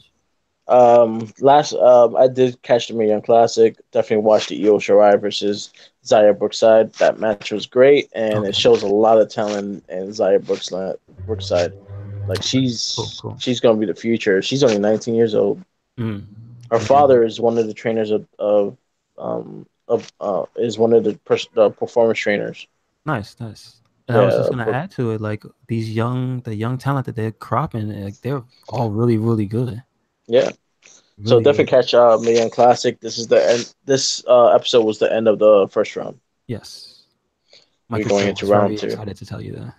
Last I did catch the Mae Young Classic. Definitely watched the Io Shirai versus Zaya Brookside. That match was great, and it Okay. shows a lot of talent in Zaya Brookside. Like Cool. Cool. she's gonna be the future. She's only 19 years old. Mm. Her Amazing. father is one of the trainers of is one of the performance trainers. Nice. And I was just Yeah, gonna but add to it, like the young talent that they're cropping, like they're all really, really good. yeah. So Really, definitely really. catch Mae Young Classic. This is the end. This episode was the end of the first round. Yes. We're Michael going Cole into was round very two. excited to tell you that.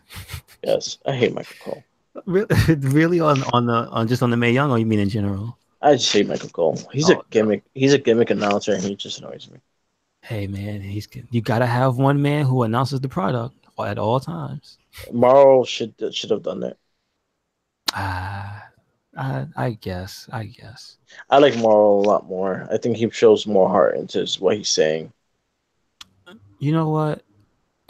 Yes, I hate Michael Cole. Really, really on just on the Mae Young, or you mean in general? I just hate Michael Cole. He's a Oh no. gimmick. He's a gimmick announcer, and he just annoys me. Hey man, you gotta have one man who announces the product at all times. Morrow should have done that. Ah, I guess. I like Morrow a lot more. I think he shows more heart into what he's saying. You know what?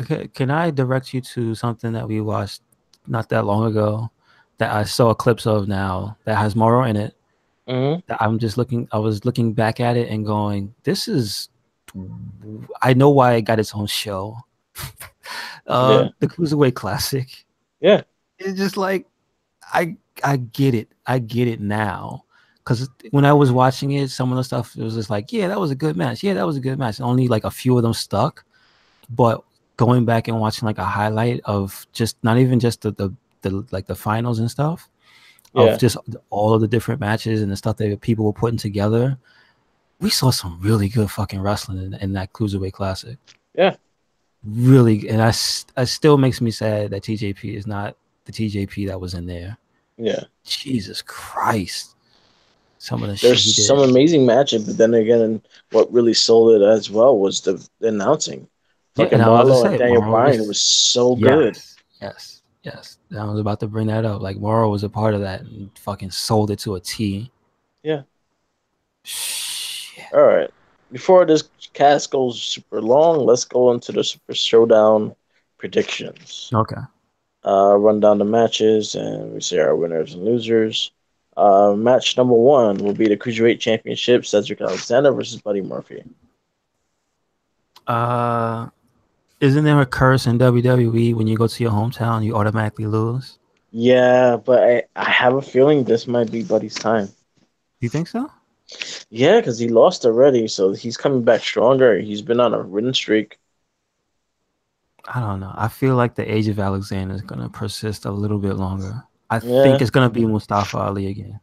Okay, can I direct you to something that we watched not that long ago that I saw clips of now that has Moro in it? Hmm. I was looking back at it and going, this is, I know why it got its own show. Yeah. The Cruiserweight Classic. Yeah. It's just like, I I get it. I get it now. Because when I was watching it, some of the stuff, it was just like, yeah, that was a good match. Yeah, that was a good match. Only like a few of them stuck. But going back and watching like a highlight of just not even just the like the finals and stuff, of Yeah. just all of the different matches and the stuff that people were putting together, we saw some really good fucking wrestling in that Cruiserweight Classic. Yeah. Really, and I still makes me sad that TJP is not the TJP that was in there. Yeah. Jesus Christ. Some of the shit There's he some did. amazing matches, but then again, what really sold it as well was the announcing. Yeah, Fucking and I was Marlo to and say, Daniel Morrow Bryan was was so good. yes, yes, yes. I was about to bring that up. Like Morrow was a part of that and fucking sold it to a T. Yeah. Shit. All right. Before this cast goes super long, let's go into the Super Showdown predictions. Okay. Run down the matches and we say our winners and losers. Match number one will be the Cruiserweight Championship, Cedric Alexander versus Buddy Murphy. Uh, isn't there a curse in WWE when you go to your hometown, you automatically lose? Yeah, but I have a feeling this might be Buddy's time. You think so? Yeah, because he lost already, so he's coming back stronger. He's been on a winning streak. I don't know. I feel like the age of Alexander is gonna persist a little bit longer. I think Yeah. it's gonna be Mustafa Ali again.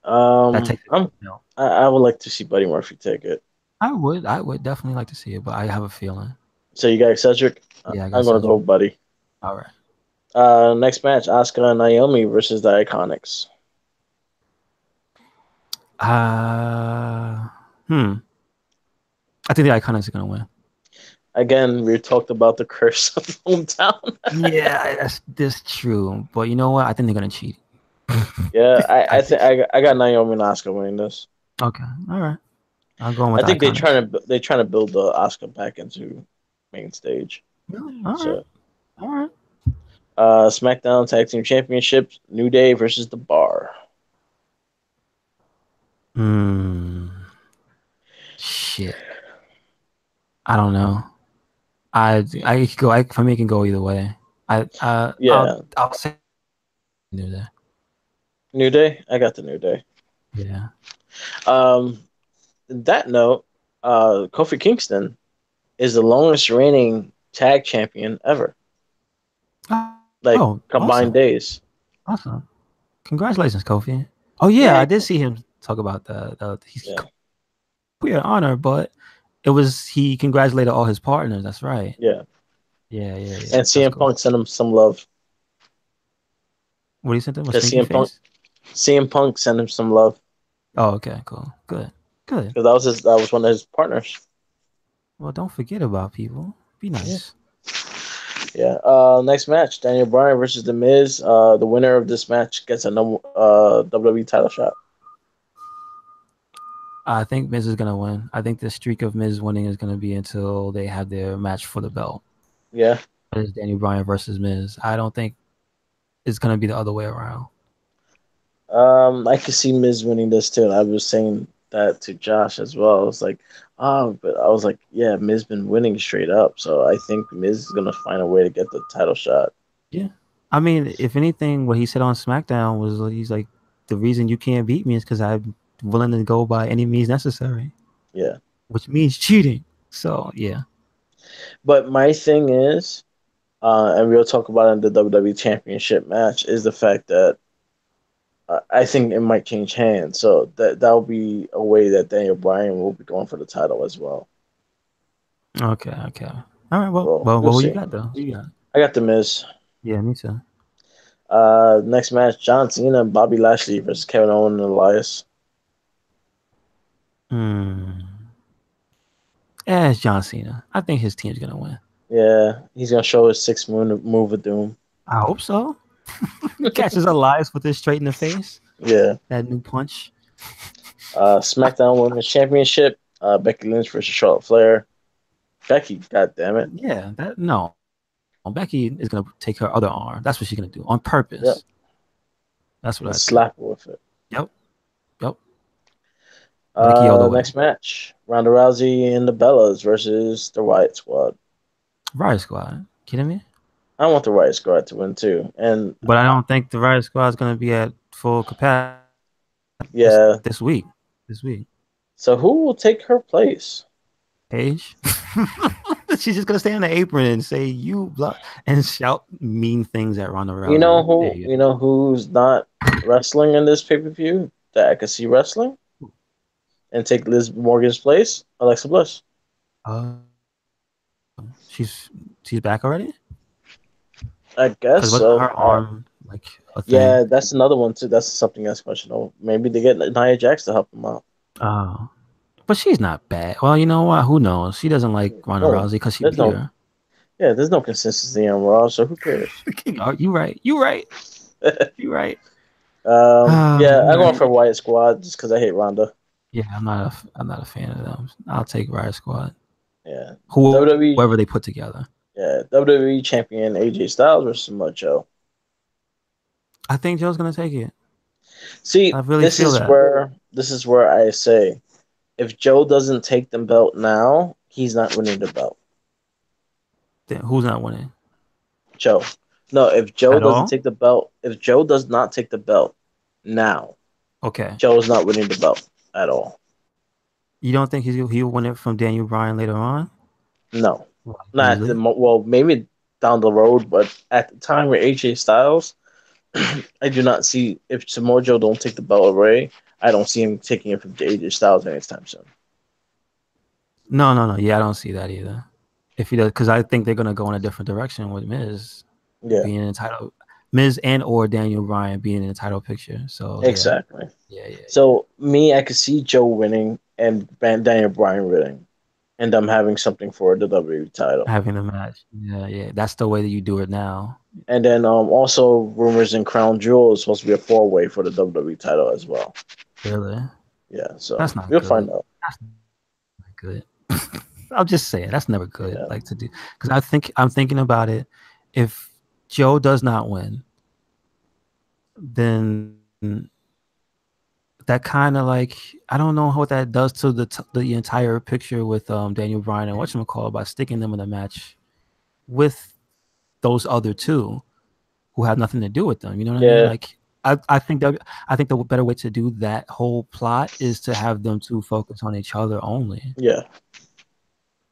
That takes it. I'm No, I would like to see Buddy Murphy take it. I would definitely like to see it, but I have a feeling. So you got Cedric. Yeah, I I'm got gonna go Cedric. with Buddy. All right. Next match: Asuka and Naomi versus the Iconics. Uh, hmm. I think the Iconics are gonna win. Again, we talked about the curse of hometown. Yeah, that's true. But you know what? I think they're gonna cheat. Yeah, I I think. think I got Naomi and Asuka winning this. Okay. All right. I'm going with I the think Iconics. they trying to build the Asuka back into main stage. Really? All right. So, All right. SmackDown Tag Team Championships: New Day versus The Bar. Hmm. Shit. I don't know. I could go. For me, it can go either way. Yeah, I'll say New Day. New Day. I got the New Day. Yeah. Um, that note, Kofi Kingston is the longest reigning tag champion ever, like Oh, combined awesome. days. Awesome. Congratulations, Kofi. Oh yeah, Yeah, I did see him talk about the he's yeah, queer honor, but it was he congratulated all his partners. That's right. yeah. Yeah, yeah, yeah. And That's CM cool. Punk sent him some love What do you sent him? A because stinky face? CM Punk sent him some love Oh, okay, cool. Good. Good. because that was one of his partners. Well, don't forget about people. Be Yeah, nice. yeah. Next match: Daniel Bryan versus The Miz. The winner of this match gets a WWE title shot. I think Miz is gonna win. I think the streak of Miz winning is gonna be until they have their match for the belt. Yeah. It's Daniel Bryan versus Miz. I don't think it's gonna be the other way around. I could see Miz winning this too. And I was saying that to Josh as well. I was like, oh, but I was like, yeah, Miz been winning straight up. So I think Miz is gonna find a way to get the title shot. Yeah. I mean, if anything, what he said on SmackDown was he's like, the reason you can't beat me is because I'm willing to go by any means necessary, Yeah. which means cheating. So yeah. But my thing is, and we'll talk about it in the WWE Championship match, is the fact that I think it might change hands. So that'll be a way that Daniel Bryan will be going for the title as well. Okay, okay. All right. Well, we'll Well, who you see. got though? Who you got? I got the Miz. Yeah, me too. Next match: John Cena and Bobby Lashley versus Kevin Owens and Elias. Hmm. Yeah, it's John Cena. I think his team's gonna win. Yeah, he's gonna show his six move of doom. I hope so. Catches Elias with his straight in the face. Yeah. That new punch. SmackDown Women's Championship: Becky Lynch versus Charlotte Flair. Becky, god damn it. Yeah, that no. Becky is gonna take her other arm. That's what she's gonna do on Yep. purpose. That's what And I think. slap her with it. Yep. Nikki all the way. Next match: Ronda Rousey and the Bellas versus the Riot Squad. Riot Squad. Kidding me? I want the Riot Squad to win too, and But I don't think the Riot Squad is going to be at full capacity yeah. this week. This week. So who will take her place? Paige. She's just gonna stay on the apron and say "you" blah and shout mean things at Ronda You know Rousey. There who? you You know who's not wrestling in this pay per view that I could see wrestling go. and take Liz Morgan's place? Alexa Bliss. She's back already. I guess Because wasn't so. her arm like a thing? Yeah, that's another one too. That's something that's questionable. Maybe they get Nia Jax to help them out. Oh, but she's not bad. Well, you know what? Who knows? She doesn't like Ronda No, Rousey because she there's beat no. her. Yeah, there's no consistency on Raw, so who cares? You right. You right. You right. Yeah, You I'm going right. for Wyatt Squad just because I hate Ronda. Yeah, I'm not a fan of them. I'll take Riot Squad. Yeah, WWE. Whoever they put together. Yeah, WWE champion AJ Styles versus Samoa Joe. I think Joe's gonna take it. See, I really feel that. this is where I say if Joe doesn't take the belt now, he's not winning the belt. Then who's not winning Joe. No, if Joe at doesn't all? take the belt, if Joe does not take the belt now, Okay. Joe's not winning the belt at all. You don't think he'll win it from Daniel Bryan later on? No, Like not at the easily? well, maybe down the road, but at the time with AJ Styles, I do not see if Samoa Joe don't take the belt away. I don't see him taking it from AJ Styles anytime soon. No. Yeah, I don't see that either. If he does, because I think they're gonna go in a different direction with Miz Yeah, being in the title, Miz and or Daniel Bryan being in the title picture. So yeah, exactly. yeah. So me, I could see Joe winning and Daniel Bryan winning, and them having something for the WWE title. Having a match. Yeah. That's the way that you do it now. And then also rumors in Crown Jewel is supposed to be a four way for the WWE title as well. Really? Yeah, so That's not we'll find good. out. That's not good. I'll just say it. That's never good. Yeah, Like to do because I'm thinking about it. If Joe does not win, then that kind of like I don't know what that does to the entire picture with Daniel Bryan and whatchamacallit by sticking them in a match with those other two who have nothing to do with them. You know what I mean? yeah, Like I think the better way to do that whole plot is to have them two focus on each other only yeah,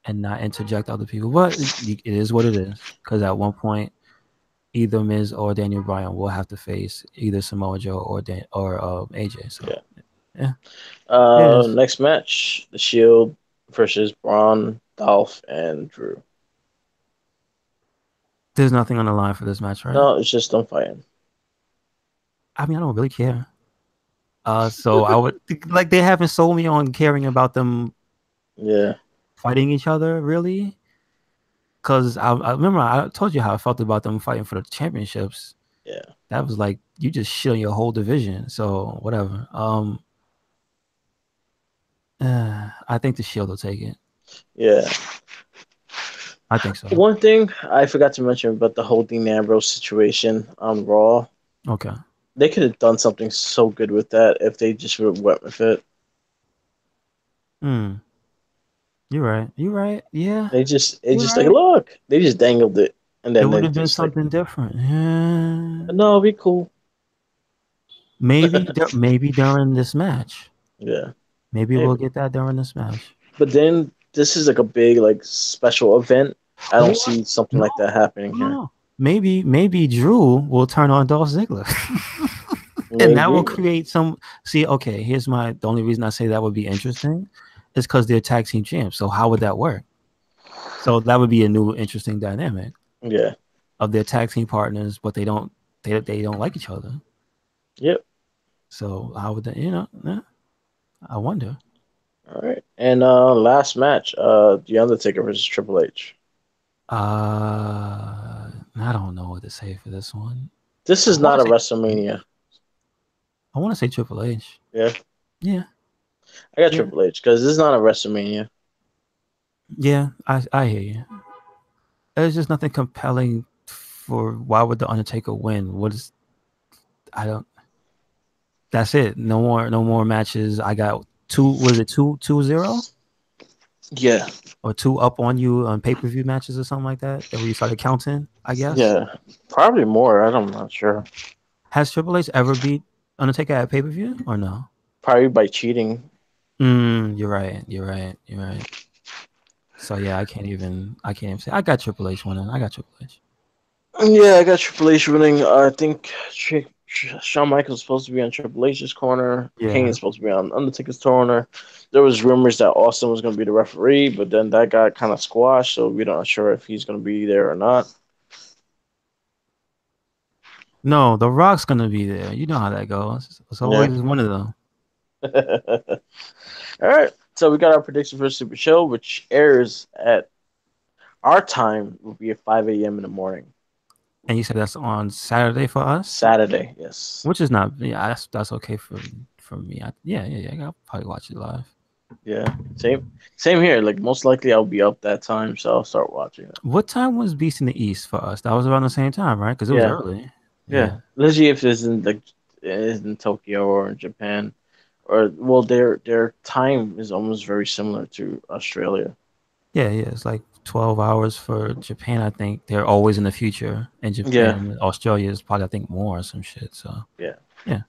and not interject other people. But it is what it is because at one point either Miz or Daniel Bryan will have to face either Samoa Joe or AJ. So yeah. yeah, it is. Next match: The Shield versus Braun, Dolph, and Drew. There's nothing on the line for this match, right? No, it's just them fighting. I mean, I don't really care. So I would like they haven't sold me on caring about them Yeah, fighting each other, really. Because I remember I told you how I felt about them fighting for the championships. yeah, That was like you just shit on your whole division. So whatever. I think the Shield will take it. yeah. I think so. One thing I forgot to mention about the whole Dean Ambrose situation on Raw, Okay. they could have done something so good with that if they just went with it. Hmm. You're right. You're right. Yeah. It You're just like right. look, they just dangled it, and It then they would have been just like, something different. Yeah. no, be cool. Maybe during this match. Yeah, Maybe we'll maybe. get that during this match. But then this is like a big like special event. I don't Or see something no, like that happening here. no. Maybe Drew will turn on Dolph Ziggler. And that will Maybe. create some see, okay, here's the only reason I say that would be interesting is because they're tag team champs. So how would that work? So that would be a new interesting dynamic Yeah. of their tag team partners, but they don't like each other. Yep. So how would that yeah, I wonder. All right. And last match, The Undertaker versus Triple H. I don't know what to say for this one. This I is want not to a say WrestleMania. I want to say Triple H. Yeah. Yeah, I got yeah, Triple H because this is not a WrestleMania. yeah. I hear you. There's just nothing compelling for why would the Undertaker win? What is I don't. That's it. No more matches. I got two, was it 2-0 Yeah, or two up on you on pay-per-view matches or something like that? That where you started counting, I guess. yeah, probably more. I'm not sure. Has Triple H ever beat Undertaker at pay-per-view or no? Probably by cheating. You're right. You're right. You're right. So yeah, I can't even say I got Triple H winning. I got Triple H. Yeah, I got Triple H winning. I think Shawn Michaels is supposed to be on Triple H's corner. Kane Yeah. is supposed to be on Undertaker's corner. There was rumors that Austin was going to be the referee, but then that got kind of squashed, so we're not sure if he's going to be there or not. No, The Rock's gonna be there. You know how that goes. It's Yeah. always one of them. All right. So we got our prediction for Super Show, which airs at our time will be at 5 a.m. in the morning. And you said that's on Saturday for us, Saturday, yes. which is not. Yeah, that's okay for me. Yeah. I'll probably watch it live. Yeah. Same here. Like most likely I'll be up that time, so I'll start watching it. What time was Beast in the East for us? That was around the same time, right? Because it was Yeah. early. Yeah. Yeah. Especially if it's in like it's in Tokyo or in Japan. Or well their time is almost very similar to Australia. Yeah. It's like 12 hours for Japan. I think they're always in the future, and Yeah. Japan, Australia is probably I think more or some shit. So Yeah. yeah.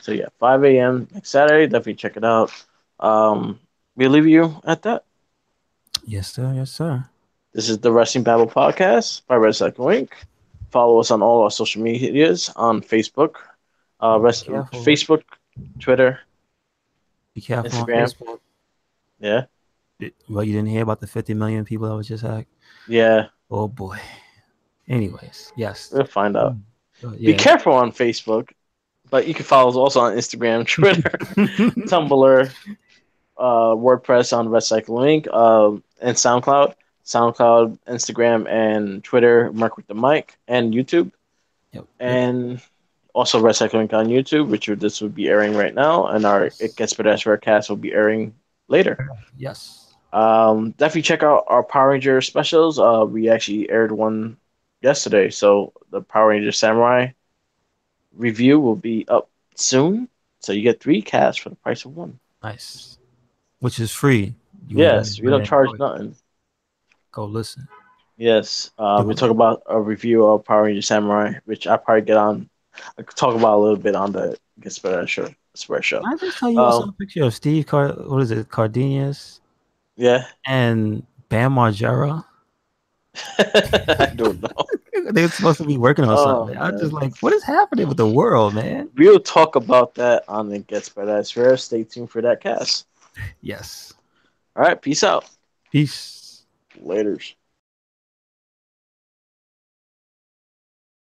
So yeah, 5 a.m. next Saturday. Definitely check it out. Um, we leave you at that. Yes, sir. Yes, sir. This is the Wrestling Babble podcast by RedCycloneInc. Follow us on all our social medias on Facebook, Be careful. Facebook, Twitter, Be careful on Instagram. Facebook. Yeah, Well, you didn't hear about the 50 million people that was just hacked? yeah. Oh boy. Anyways, yes. We'll find out. Be Yeah. careful on Facebook, but you can follow us also on Instagram, Twitter, Tumblr, WordPress on RedCycloneInc, and SoundCloud. SoundCloud, Instagram, and Twitter, Mark with the Mic, and YouTube. Yep. And also RedCycloneInc on YouTube, which this would be airing right now, and our It Yes. Gets Better as cast will be airing later. Yes. Definitely check out our Power Ranger specials. We actually aired one yesterday, so the Power Ranger Samurai review will be up soon. So you get 3 casts for the price of one. Nice. Which is free. You would Yes, we don't really charge enjoy it. nothing. Go listen. Yes, Do we it. talk about a review of Power Ranger Samurai, which I probably get on. I could talk about a little bit on the Gets Better Spread show. I just tell you I saw Um, a picture of Steve what is it, Cardenas yeah, and Bam Margera. I don't know. They're supposed to be working on Oh something. I was just man, like, what is happening with the world, man? we'll talk about that on the Gets Better Stay tuned for that cast. Yes. All right, peace out. Peace. Laters.